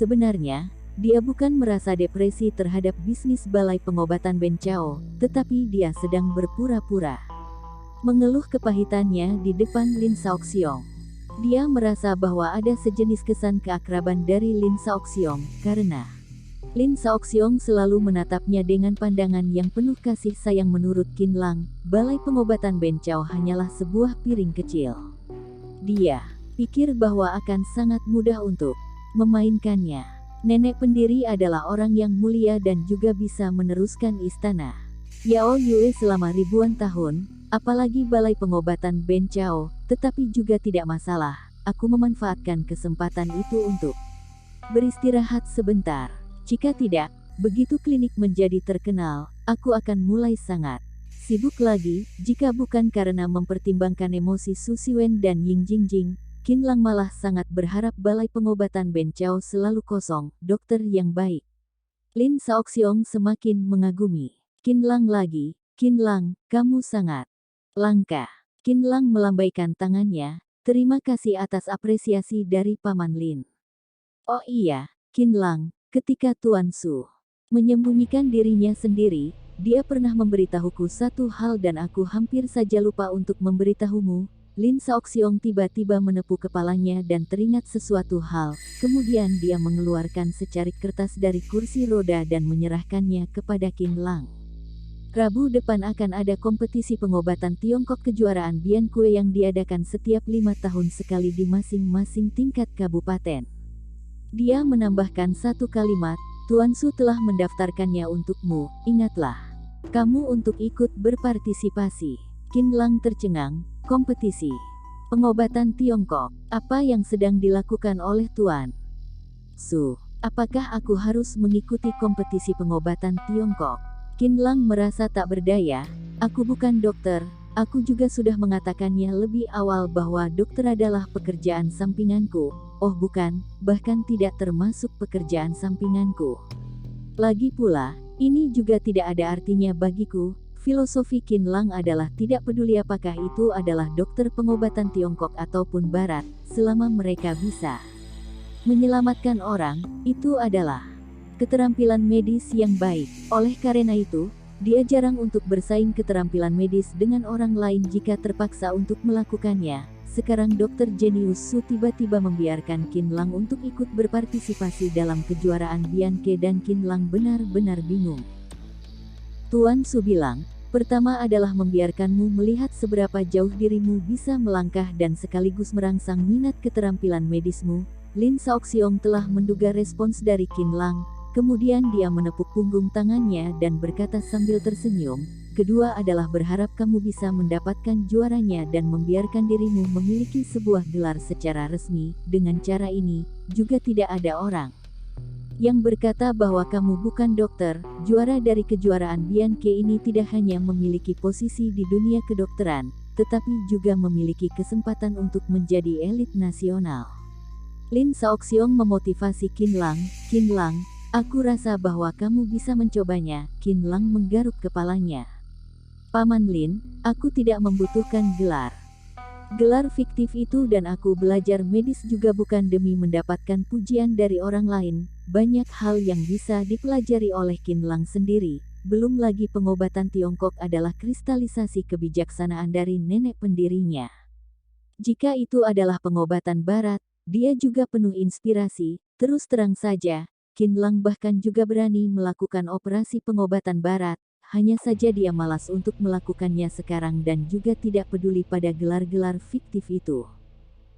Sebenarnya, dia bukan merasa depresi terhadap bisnis balai pengobatan Bencao, tetapi dia sedang berpura-pura mengeluh kepahitannya di depan Lin Shaoxiong. Dia merasa bahwa ada sejenis kesan keakraban dari Lin Shaoxiong, karena Lin Shaoxiong selalu menatapnya dengan pandangan yang penuh kasih sayang. Menurut Qin Lang, balai pengobatan Bencao hanyalah sebuah piring kecil. Dia pikir bahwa akan sangat mudah untuk memainkannya. Nenek pendiri adalah orang yang mulia dan juga bisa meneruskan istana Yao Yue selama ribuan tahun, apalagi balai pengobatan Bencao, tetapi juga tidak masalah, aku memanfaatkan kesempatan itu untuk beristirahat sebentar. Jika tidak, begitu klinik menjadi terkenal, aku akan mulai sangat sibuk lagi, jika bukan karena mempertimbangkan emosi Su Siwen dan Ying Jingjing. Qin Lang malah sangat berharap balai pengobatan Bencao selalu kosong, dokter yang baik. Lin Shaoxiong semakin mengagumi Qin Lang lagi. Qin Lang, kamu sangat langka. Qin Lang melambaikan tangannya, terima kasih atas apresiasi dari Paman Lin. Oh iya, Qin Lang, ketika Tuan Su menyembunyikan dirinya sendiri, dia pernah memberitahuku satu hal dan aku hampir saja lupa untuk memberitahumu. Lin Shaoxiong tiba-tiba menepuk kepalanya dan teringat sesuatu hal, kemudian dia mengeluarkan secarik kertas dari kursi roda dan menyerahkannya kepada Qin Lang. Rabu depan akan ada kompetisi pengobatan Tiongkok kejuaraan Biankue yang diadakan setiap 5 tahun sekali di masing-masing tingkat kabupaten. Dia menambahkan satu kalimat, Tuan Su telah mendaftarkannya untukmu, ingatlah. Kamu untuk ikut berpartisipasi. Qin Lang tercengang, kompetisi pengobatan Tiongkok, apa yang sedang dilakukan oleh Tuan Su? Apakah aku harus mengikuti kompetisi pengobatan Tiongkok? Qin Lang merasa tak berdaya. Aku bukan dokter. Aku juga sudah mengatakannya lebih awal bahwa dokter adalah pekerjaan sampinganku. Oh bukan, bahkan tidak termasuk pekerjaan sampinganku. Lagi pula, ini juga tidak ada artinya bagiku. Filosofi Qin Lang adalah tidak peduli apakah itu adalah dokter pengobatan Tiongkok ataupun Barat, selama mereka bisa menyelamatkan orang, itu adalah keterampilan medis yang baik. Oleh karena itu, dia jarang untuk bersaing keterampilan medis dengan orang lain jika terpaksa untuk melakukannya. Sekarang Dr. Genius Su tiba-tiba membiarkan Qin Lang untuk ikut berpartisipasi dalam kejuaraan Bianke dan Qin Lang benar-benar bingung. Tuan Su bilang, pertama adalah membiarkanmu melihat seberapa jauh dirimu bisa melangkah dan sekaligus merangsang minat keterampilan medismu. Lin Shaoxiong telah menduga respons dari Qin Lang, kemudian dia menepuk punggung tangannya dan berkata sambil tersenyum, kedua adalah berharap kamu bisa mendapatkan juaranya dan membiarkan dirimu memiliki sebuah gelar secara resmi. Dengan cara ini, juga tidak ada orang yang berkata bahwa kamu bukan dokter. Juara dari kejuaraan Bianke ini tidak hanya memiliki posisi di dunia kedokteran, tetapi juga memiliki kesempatan untuk menjadi elit nasional. Lin Shaoxiong memotivasi Qin Lang. Qin Lang, aku rasa bahwa kamu bisa mencobanya. Qin Lang menggaruk kepalanya. Paman Lin, aku tidak membutuhkan gelar. Gelar fiktif itu dan aku belajar medis juga bukan demi mendapatkan pujian dari orang lain. Banyak hal yang bisa dipelajari oleh Qin Lang sendiri. Belum lagi pengobatan Tiongkok adalah kristalisasi kebijaksanaan dari nenek pendirinya. Jika itu adalah pengobatan Barat, dia juga penuh inspirasi. Terus terang saja, Qin Lang bahkan juga berani melakukan operasi pengobatan Barat. Hanya saja dia malas untuk melakukannya sekarang dan juga tidak peduli pada gelar-gelar fiktif itu.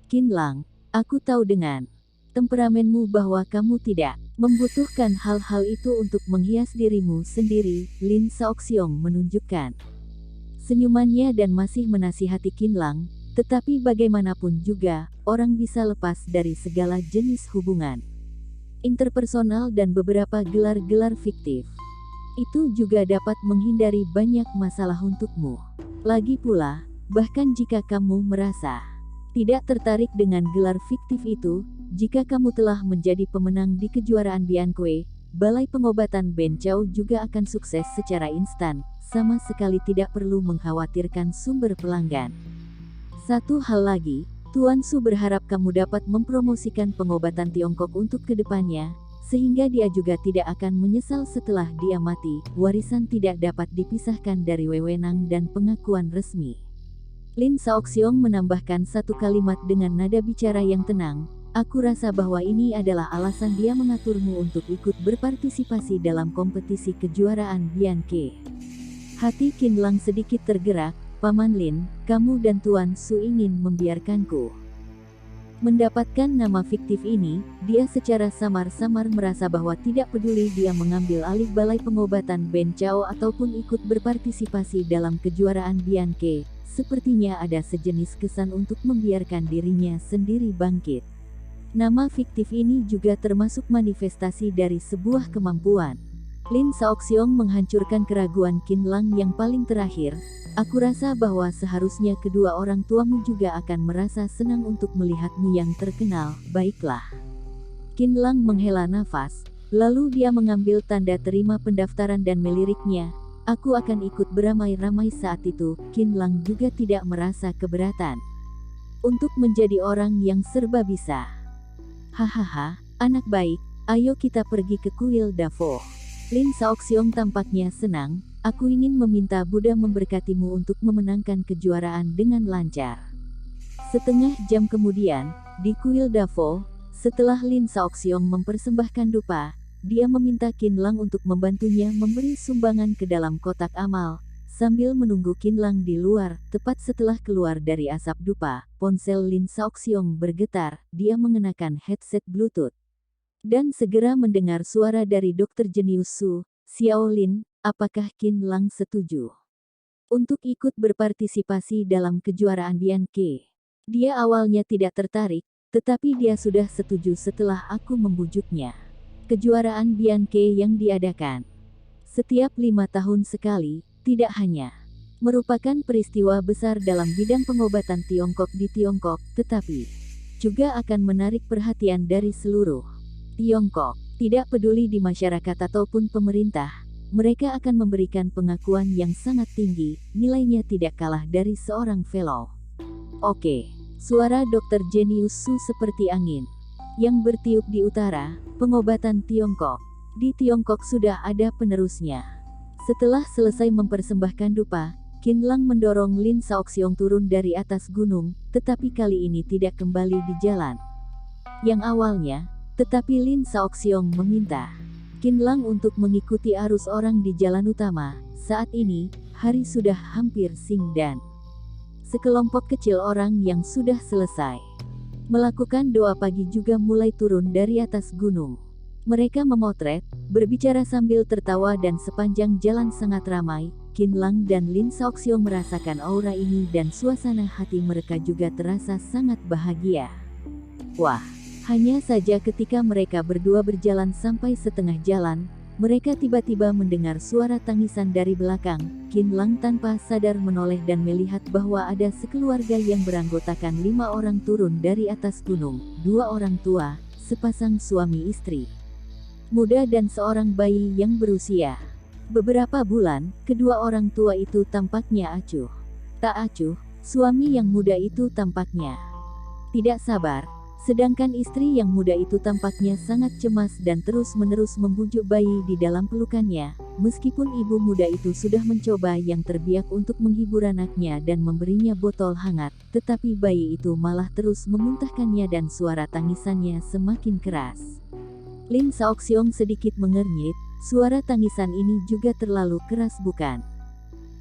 Qin Lang, aku tahu dengan temperamenmu bahwa kamu tidak membutuhkan hal-hal itu untuk menghias dirimu sendiri. Lin Shaoxiong menunjukkan senyumannya dan masih menasihati Qin Lang, tetapi bagaimanapun juga, orang bisa lepas dari segala jenis hubungan interpersonal dan beberapa gelar-gelar fiktif. Itu juga dapat menghindari banyak masalah untukmu. Lagi pula, bahkan jika kamu merasa tidak tertarik dengan gelar fiktif itu, jika kamu telah menjadi pemenang di kejuaraan Bianque, Balai Pengobatan Ben Chao juga akan sukses secara instan, sama sekali tidak perlu mengkhawatirkan sumber pelanggan. Satu hal lagi, Tuan Su berharap kamu dapat mempromosikan pengobatan Tiongkok untuk kedepannya, sehingga dia juga tidak akan menyesal setelah dia mati. Warisan tidak dapat dipisahkan dari wewenang dan pengakuan resmi. Lin Shaoxiong menambahkan satu kalimat dengan nada bicara yang tenang, aku rasa bahwa ini adalah alasan dia mengaturmu untuk ikut berpartisipasi dalam kompetisi kejuaraan Bianque. Hati Qin Lang sedikit tergerak. Paman Lin, kamu dan Tuan Su ingin membiarkanku mendapatkan nama fiktif ini. Dia secara samar-samar merasa bahwa tidak peduli dia mengambil alih Balai Pengobatan Ben Chao ataupun ikut berpartisipasi dalam kejuaraan Bianque, sepertinya ada sejenis kesan untuk membiarkan dirinya sendiri bangkit. Nama fiktif ini juga termasuk manifestasi dari sebuah kemampuan. Lin Shaoxiong menghancurkan keraguan Qin Lang yang paling terakhir. Aku rasa bahwa seharusnya kedua orang tuamu juga akan merasa senang untuk melihatmu yang terkenal. Baiklah. Qin Lang menghela nafas, lalu dia mengambil tanda terima pendaftaran dan meliriknya. Aku akan ikut beramai-ramai saat itu. Qin Lang juga tidak merasa keberatan untuk menjadi orang yang serba bisa. Hahaha, anak baik, ayo kita pergi ke kuil Davo. Lin Shaoxiong tampaknya senang. Aku ingin meminta Buddha memberkatimu untuk memenangkan kejuaraan dengan lancar. Setengah jam kemudian, di kuil Davo, setelah Lin Shaoxiong mempersembahkan dupa, dia meminta Qin Lang untuk membantunya memberi sumbangan ke dalam kotak amal. Sambil menunggu Qin Lang di luar, tepat setelah keluar dari asap dupa, ponsel Lin Shaoxiong bergetar. Dia mengenakan headset Bluetooth dan segera mendengar suara dari Dr. Genius Su. Xiao Lin, apakah Qin Lang setuju untuk ikut berpartisipasi dalam kejuaraan Bianque? Dia awalnya tidak tertarik, tetapi dia sudah setuju setelah aku membujuknya. kejuaraan Bianche yang diadakan setiap 5 tahun sekali, tidak hanya merupakan peristiwa besar dalam bidang pengobatan Tiongkok di Tiongkok, tetapi juga akan menarik perhatian dari seluruh Tiongkok. Tidak peduli di masyarakat ataupun pemerintah, mereka akan memberikan pengakuan yang sangat tinggi, nilainya tidak kalah dari seorang fellow. Oke, suara Dr. Genius Su seperti angin yang bertiup di utara, pengobatan Tiongkok. Di Tiongkok sudah ada penerusnya. Setelah selesai mempersembahkan dupa, Qin Lang mendorong Lin Shaoxiong turun dari atas gunung, tetapi kali ini tidak kembali di jalan yang awalnya. Tetapi Lin Shaoxiong meminta Qin Lang untuk mengikuti arus orang di jalan utama. Saat ini, hari sudah hampir siang dan sekelompok kecil orang yang sudah selesai melakukan doa pagi juga mulai turun dari atas gunung. Mereka memotret, berbicara sambil tertawa dan sepanjang jalan sangat ramai. Qin Lang dan Lin Shaoxiong merasakan aura ini dan suasana hati mereka juga terasa sangat bahagia. Wah! Hanya saja ketika mereka berdua berjalan sampai setengah jalan, mereka tiba-tiba mendengar suara tangisan dari belakang. Qin Lang tanpa sadar menoleh dan melihat bahwa ada sekeluarga yang beranggotakan 5 orang turun dari atas gunung, 2 orang tua, sepasang suami istri muda dan seorang bayi yang berusia beberapa bulan. Kedua orang tua itu tampaknya acuh tak acuh, suami yang muda itu tampaknya tidak sabar. Sedangkan istri yang muda itu tampaknya sangat cemas dan terus-menerus membujuk bayi di dalam pelukannya. Meskipun ibu muda itu sudah mencoba yang terbiak untuk menghibur anaknya dan memberinya botol hangat, tetapi bayi itu malah terus memuntahkannya dan suara tangisannya semakin keras. Lin Shaoxiong sedikit mengernyit, suara tangisan ini juga terlalu keras bukan?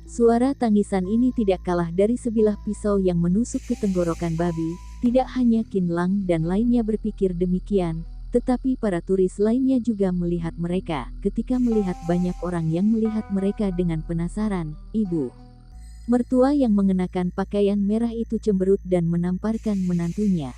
Suara tangisan ini tidak kalah dari sebilah pisau yang menusuk ke tenggorokan babi. Tidak hanya Qin Lang dan lainnya berpikir demikian, tetapi para turis lainnya juga melihat mereka. Ketika melihat banyak orang yang melihat mereka dengan penasaran, ibu mertua yang mengenakan pakaian merah itu cemberut dan menamparkan menantunya.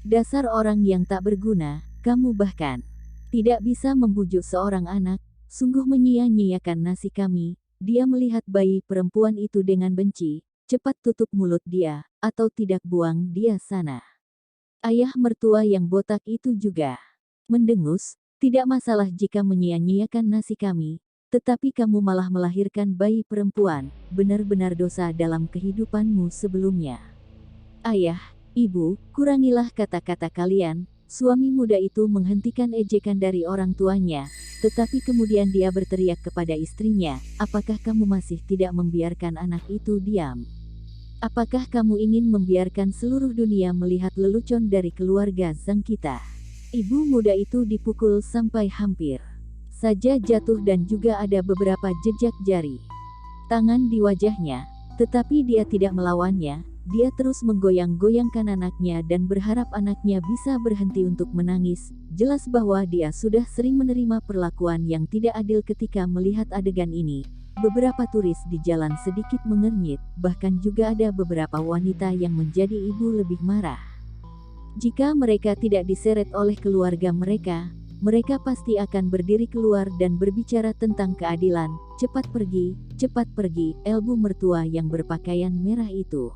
Dasar orang yang tak berguna, kamu bahkan tidak bisa membujuk seorang anak, sungguh menyia-nyiakan nasi kami. Dia melihat bayi perempuan itu dengan benci. Cepat tutup mulut dia, atau tidak buang dia sana. Ayah mertua yang botak itu juga mendengus, tidak masalah jika menyia-nyiakan nasi kami, tetapi kamu malah melahirkan bayi perempuan, benar-benar dosa dalam kehidupanmu sebelumnya. Ayah, ibu, kurangilah kata-kata kalian. Suami muda itu menghentikan ejekan dari orang tuanya, tetapi kemudian dia berteriak kepada istrinya, apakah kamu masih tidak membiarkan anak itu diam? Apakah kamu ingin membiarkan seluruh dunia melihat lelucon dari keluarga Zhang kita? Ibu muda itu dipukul sampai hampir saja jatuh dan juga ada beberapa jejak jari tangan di wajahnya, tetapi dia tidak melawannya. Dia terus menggoyang-goyangkan anaknya dan berharap anaknya bisa berhenti untuk menangis. Jelas bahwa dia sudah sering menerima perlakuan yang tidak adil ketika melihat adegan ini. Beberapa turis di jalan sedikit mengernyit, bahkan juga ada beberapa wanita yang menjadi ibu lebih marah. Jika mereka tidak diseret oleh keluarga mereka, mereka pasti akan berdiri keluar dan berbicara tentang keadilan. Cepat pergi, elbu mertua yang berpakaian merah itu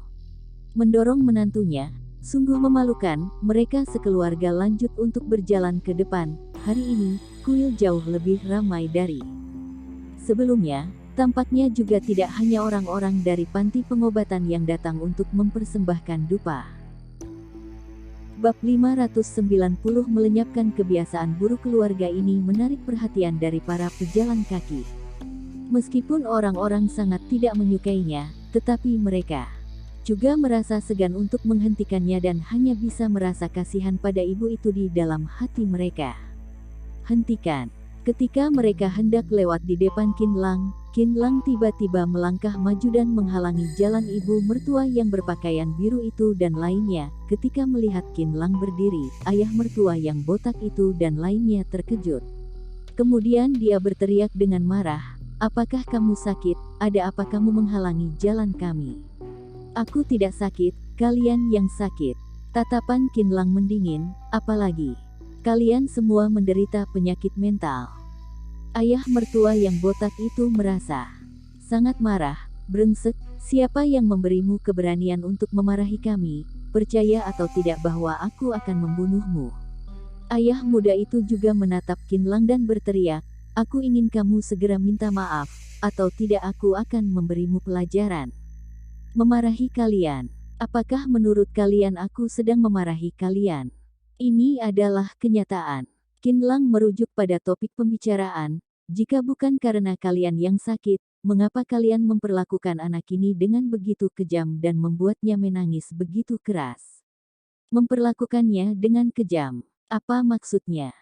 mendorong menantunya. Sungguh memalukan, mereka sekeluarga lanjut untuk berjalan ke depan. Hari ini, kuil jauh lebih ramai dari sebelumnya. Tampaknya juga tidak hanya orang-orang dari panti pengobatan yang datang untuk mempersembahkan dupa. Bab 590 melenyapkan kebiasaan buruk keluarga ini menarik perhatian dari para pejalan kaki. Meskipun orang-orang sangat tidak menyukainya, tetapi mereka juga merasa segan untuk menghentikannya dan hanya bisa merasa kasihan pada ibu itu di dalam hati mereka. Hentikan. Ketika mereka hendak lewat di depan Qin Lang tiba-tiba melangkah maju dan menghalangi jalan ibu mertua yang berpakaian biru itu dan lainnya. Ketika melihat Qin Lang berdiri, ayah mertua yang botak itu dan lainnya terkejut. Kemudian dia berteriak dengan marah, apakah kamu sakit? Ada apa kamu menghalangi jalan kami? Aku tidak sakit, kalian yang sakit. Tatapan Qin Lang mendingin, apalagi Kalian semua menderita penyakit mental. Ayah mertua yang botak itu merasa sangat marah, brengsek, siapa yang memberimu keberanian untuk memarahi kami, percaya atau tidak bahwa aku akan membunuhmu. Ayah muda itu juga menatap Qinlang dan berteriak, aku ingin kamu segera minta maaf, atau tidak aku akan memberimu pelajaran. Memarahi kalian. Apakah menurut kalian aku sedang memarahi kalian? Ini adalah kenyataan. Qinlang merujuk pada topik pembicaraan, jika bukan karena kalian yang sakit, mengapa kalian memperlakukan anak ini dengan begitu kejam dan membuatnya menangis begitu keras? Memperlakukannya dengan kejam. Apa maksudnya?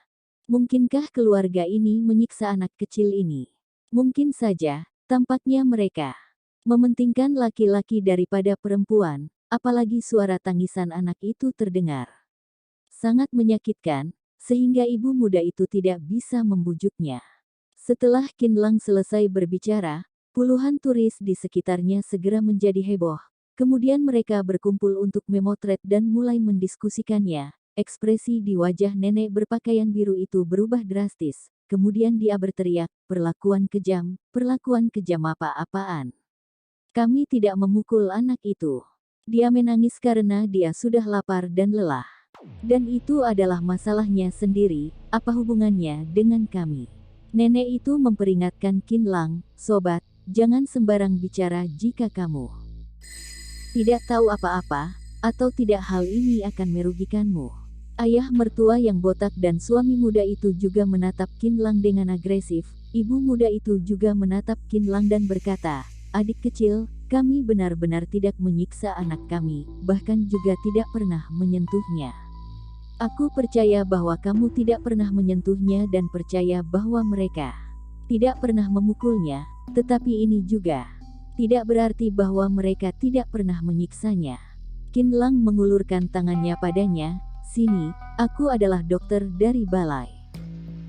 Mungkinkah keluarga ini menyiksa anak kecil ini? Mungkin saja, tampaknya mereka mementingkan laki-laki daripada perempuan, apalagi suara tangisan anak itu terdengar sangat menyakitkan, sehingga ibu muda itu tidak bisa membujuknya. Setelah Qinlang selesai berbicara, puluhan turis di sekitarnya segera menjadi heboh. Kemudian mereka berkumpul untuk memotret dan mulai mendiskusikannya. Ekspresi di wajah nenek berpakaian biru itu berubah drastis. Kemudian dia berteriak, perlakuan kejam apa-apaan. Kami tidak memukul anak itu. Dia menangis karena dia sudah lapar dan lelah. Dan itu adalah masalahnya sendiri, apa hubungannya dengan kami? Nenek itu memperingatkan Qinlang, sobat, jangan sembarang bicara jika kamu tidak tahu apa-apa, atau tidak hal ini akan merugikanmu. Ayah mertua yang botak dan suami muda itu juga menatap Qinlang dengan agresif, ibu muda itu juga menatap Qinlang dan berkata, adik kecil, kami benar-benar tidak menyiksa anak kami, bahkan juga tidak pernah menyentuhnya. Aku percaya bahwa kamu tidak pernah menyentuhnya dan percaya bahwa mereka tidak pernah memukulnya, tetapi ini juga tidak berarti bahwa mereka tidak pernah menyiksanya. Qinlang mengulurkan tangannya padanya, sini, aku adalah dokter dari balai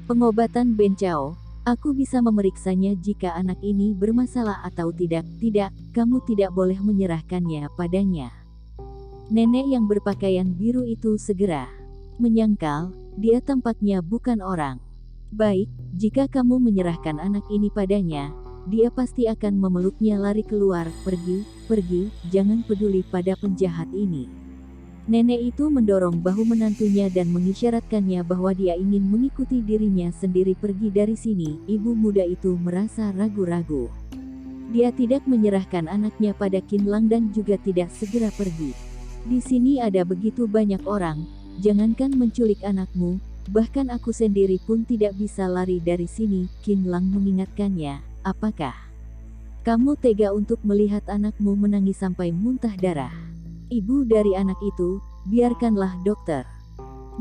pengobatan Bencao, aku bisa memeriksanya jika anak ini bermasalah atau tidak. Tidak, kamu tidak boleh menyerahkannya padanya. Nenek yang berpakaian biru itu segera menyangkal, dia tampaknya bukan orang baik, jika kamu menyerahkan anak ini padanya, dia pasti akan memeluknya lari keluar, pergi, jangan peduli pada penjahat ini. Nenek itu mendorong bahu menantunya dan mengisyaratkannya bahwa dia ingin mengikuti dirinya sendiri pergi dari sini. Ibu muda itu merasa ragu-ragu. Dia tidak menyerahkan anaknya pada Qinlang dan juga tidak segera pergi. Di sini ada begitu banyak orang, jangankan menculik anakmu, bahkan aku sendiri pun tidak bisa lari dari sini. Qinlang mengingatkannya, apakah kamu tega untuk melihat anakmu menangis sampai muntah darah? Ibu dari anak itu, biarkanlah dokter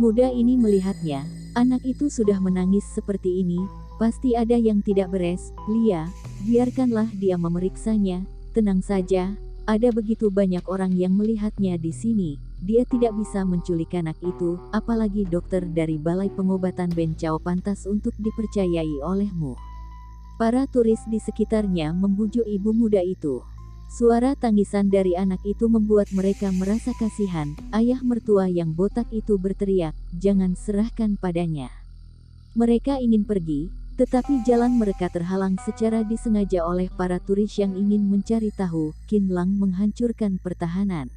muda ini melihatnya, anak itu sudah menangis seperti ini, pasti ada yang tidak beres. Lia, biarkanlah dia memeriksanya, tenang saja, ada begitu banyak orang yang melihatnya di sini, dia tidak bisa menculik anak itu, apalagi dokter dari balai pengobatan Bencao pantas untuk dipercayai olehmu. Para turis di sekitarnya membujuk ibu muda itu. Suara tangisan dari anak itu membuat mereka merasa kasihan. Ayah mertua yang botak itu berteriak, jangan serahkan padanya. Mereka ingin pergi, tetapi jalan mereka terhalang secara disengaja oleh para turis yang ingin mencari tahu. Qinlang menghancurkan pertahanan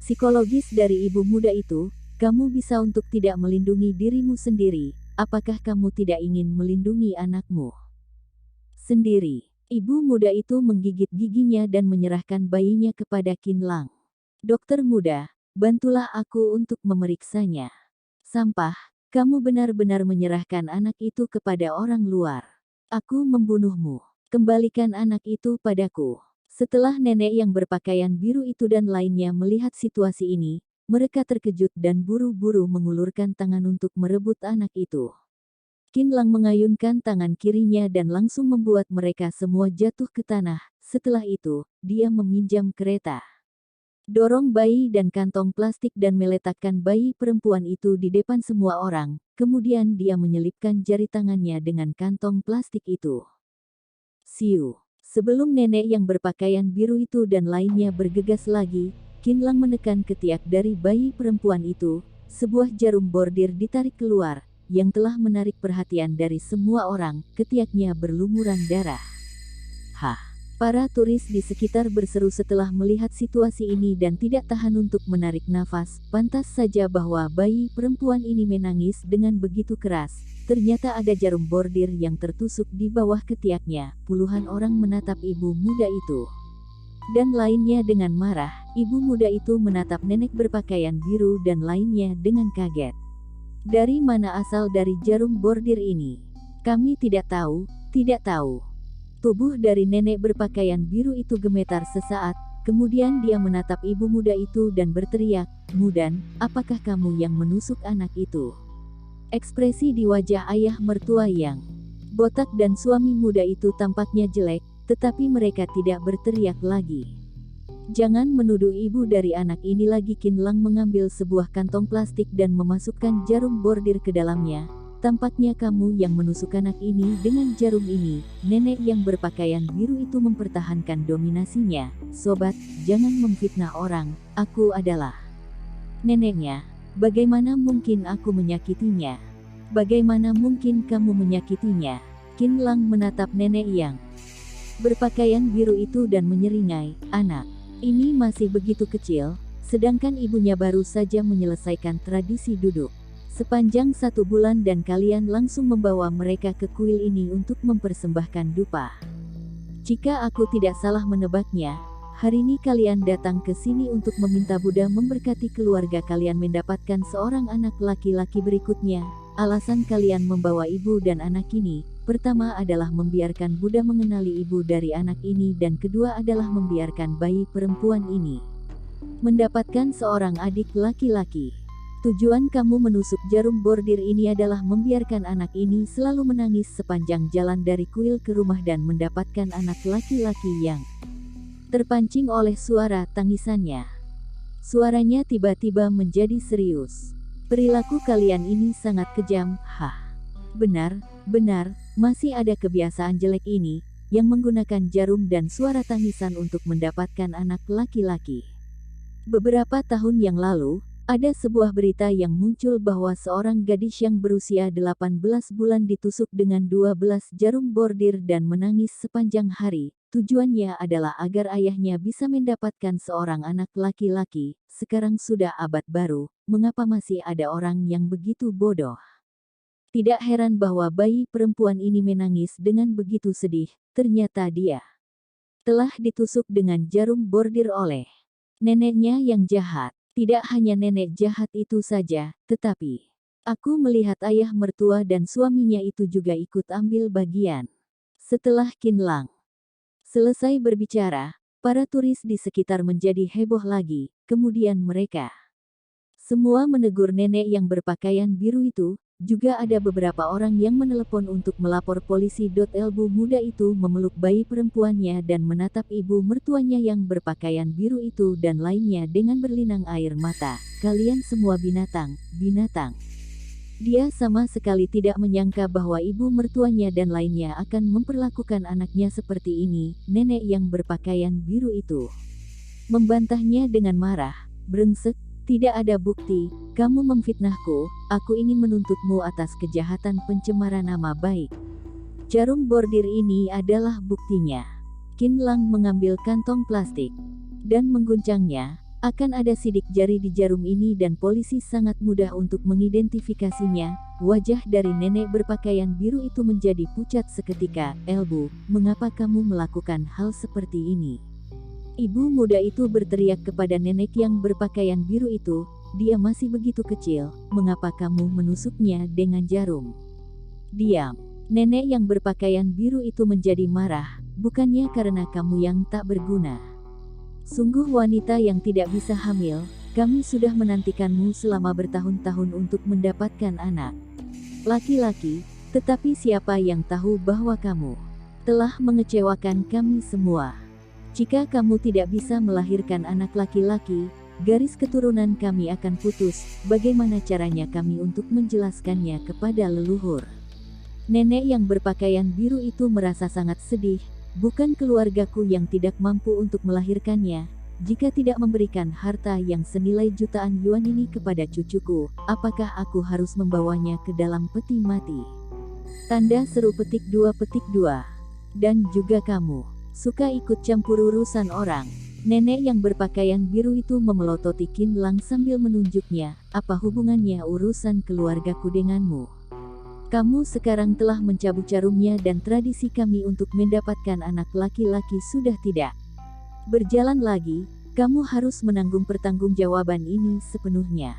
psikologis dari ibu muda itu. Kamu bisa untuk tidak melindungi dirimu sendiri, apakah kamu tidak ingin melindungi anakmu sendiri? Ibu muda itu menggigit giginya dan menyerahkan bayinya kepada Qinlang. Dokter muda, bantulah aku untuk memeriksanya. Sampah, kamu benar-benar menyerahkan anak itu kepada orang luar. Aku membunuhmu. Kembalikan anak itu padaku. Setelah nenek yang berpakaian biru itu dan lainnya melihat situasi ini, mereka terkejut dan buru-buru mengulurkan tangan untuk merebut anak itu. Qinlang mengayunkan tangan kirinya dan langsung membuat mereka semua jatuh ke tanah. Setelah itu, dia meminjam kereta dorong bayi dan kantong plastik dan meletakkan bayi perempuan itu di depan semua orang. Kemudian dia menyelipkan jari tangannya dengan kantong plastik itu. Siu. Sebelum nenek yang berpakaian biru itu dan lainnya bergegas lagi, Qinlang menekan ketiak dari bayi perempuan itu. sebuah jarum bordir ditarik keluar, yang telah menarik perhatian dari semua orang. Ketiaknya berlumuran darah. Hah! Para turis di sekitar berseru setelah melihat situasi ini dan tidak tahan untuk menarik nafas. Pantas saja bahwa bayi perempuan ini menangis dengan begitu keras. Ternyata ada jarum bordir yang tertusuk di bawah ketiaknya. Puluhan orang menatap ibu muda itu. Dan lainnya dengan marah. Ibu muda itu menatap nenek berpakaian biru dan lainnya dengan kaget. Dari mana asal dari jarum bordir ini? Kami tidak tahu, tidak tahu. Tubuh dari nenek berpakaian biru itu gemetar sesaat, kemudian dia menatap ibu muda itu dan berteriak, "Mudan, apakah kamu yang menusuk anak itu?" Ekspresi di wajah ayah mertua yang botak dan suami muda itu tampaknya jelek, tetapi mereka tidak berteriak lagi. "Jangan menuduh ibu dari anak ini lagi." Qin Lang mengambil sebuah kantong plastik dan memasukkan jarum bordir ke dalamnya. "Tampaknya kamu yang menusuk anak ini dengan jarum ini." Nenek yang berpakaian biru itu mempertahankan dominasinya. "Sobat, jangan memfitnah orang, aku adalah neneknya. Bagaimana mungkin aku menyakitinya? Bagaimana mungkin kamu menyakitinya?" Qin Lang menatap nenek yang berpakaian biru itu dan menyeringai, "Anak ini masih begitu kecil, sedangkan ibunya baru saja menyelesaikan tradisi duduk sepanjang 1 bulan dan kalian langsung membawa mereka ke kuil ini untuk mempersembahkan dupa. Jika aku tidak salah menebaknya, hari ini kalian datang ke sini untuk meminta Buddha memberkati keluarga kalian mendapatkan seorang anak laki-laki berikutnya. Alasan kalian membawa ibu dan anak ini, pertama adalah membiarkan Buddha mengenali ibu dari anak ini dan kedua adalah membiarkan bayi perempuan ini mendapatkan seorang adik laki-laki. Tujuan kamu menusuk jarum bordir ini adalah membiarkan anak ini selalu menangis sepanjang jalan dari kuil ke rumah dan mendapatkan anak laki-laki yang terpancing oleh suara tangisannya. Suaranya tiba-tiba menjadi serius. "Perilaku kalian ini sangat kejam." "Hah? Benar, benar, masih ada kebiasaan jelek ini, yang menggunakan jarum dan suara tangisan untuk mendapatkan anak laki-laki." Beberapa tahun yang lalu, ada sebuah berita yang muncul bahwa seorang gadis yang berusia 18 bulan ditusuk dengan 12 jarum bordir dan menangis sepanjang hari. Tujuannya adalah agar ayahnya bisa mendapatkan seorang anak laki-laki. Sekarang sudah abad baru, mengapa masih ada orang yang begitu bodoh? Tidak heran bahwa bayi perempuan ini menangis dengan begitu sedih. Ternyata dia telah ditusuk dengan jarum bordir oleh neneknya yang jahat. Tidak hanya nenek jahat itu saja, tetapi aku melihat ayah mertua dan suaminya itu juga ikut ambil bagian. Setelah Qin Lang selesai berbicara, para turis di sekitar menjadi heboh lagi. Kemudian mereka semua menegur nenek yang berpakaian biru itu. Juga ada beberapa orang yang menelepon untuk melapor polisi. Ibu muda itu memeluk bayi perempuannya dan menatap ibu mertuanya yang berpakaian biru itu dan lainnya dengan berlinang air mata. "Kalian semua binatang, binatang." Dia sama sekali tidak menyangka bahwa ibu mertuanya dan lainnya akan memperlakukan anaknya seperti ini. Nenek yang berpakaian biru itu membantahnya dengan marah, "Brengsek, tidak ada bukti, kamu memfitnahku, aku ingin menuntutmu atas kejahatan pencemaran nama baik." Jarum bordir ini adalah buktinya. Qin Lang mengambil kantong plastik dan mengguncangnya. Akan ada sidik jari di jarum ini dan polisi sangat mudah untuk mengidentifikasinya. Wajah dari nenek berpakaian biru itu menjadi pucat seketika. "Elbu, mengapa kamu melakukan hal seperti ini?" Ibu muda itu berteriak kepada nenek yang berpakaian biru itu, "Dia masih begitu kecil, mengapa kamu menusuknya dengan jarum?" "Diam." Nenek yang berpakaian biru itu menjadi marah, "Bukannya karena kamu yang tak berguna. Sungguh wanita yang tidak bisa hamil, kami sudah menantikanmu selama bertahun-tahun untuk mendapatkan anak laki-laki, tetapi siapa yang tahu bahwa kamu telah mengecewakan kami semua. Jika kamu tidak bisa melahirkan anak laki-laki, garis keturunan kami akan putus. Bagaimana caranya kami untuk menjelaskannya kepada leluhur?" Nenek yang berpakaian biru itu merasa sangat sedih. "Bukan keluargaku yang tidak mampu untuk melahirkannya, Jika tidak memberikan harta yang senilai jutaan yuan ini kepada cucuku, apakah aku harus membawanya ke dalam peti mati? Tanda seru petik 2. Dan juga kamu, suka ikut campur urusan orang. Nenek yang berpakaian biru itu memelototi Qin Lang sambil menunjuknya, apa hubungannya urusan keluargaku denganmu? Kamu sekarang telah mencabut jarumnya dan tradisi kami untuk mendapatkan anak laki-laki sudah tidak berjalan lagi, kamu harus menanggung pertanggungjawaban ini sepenuhnya.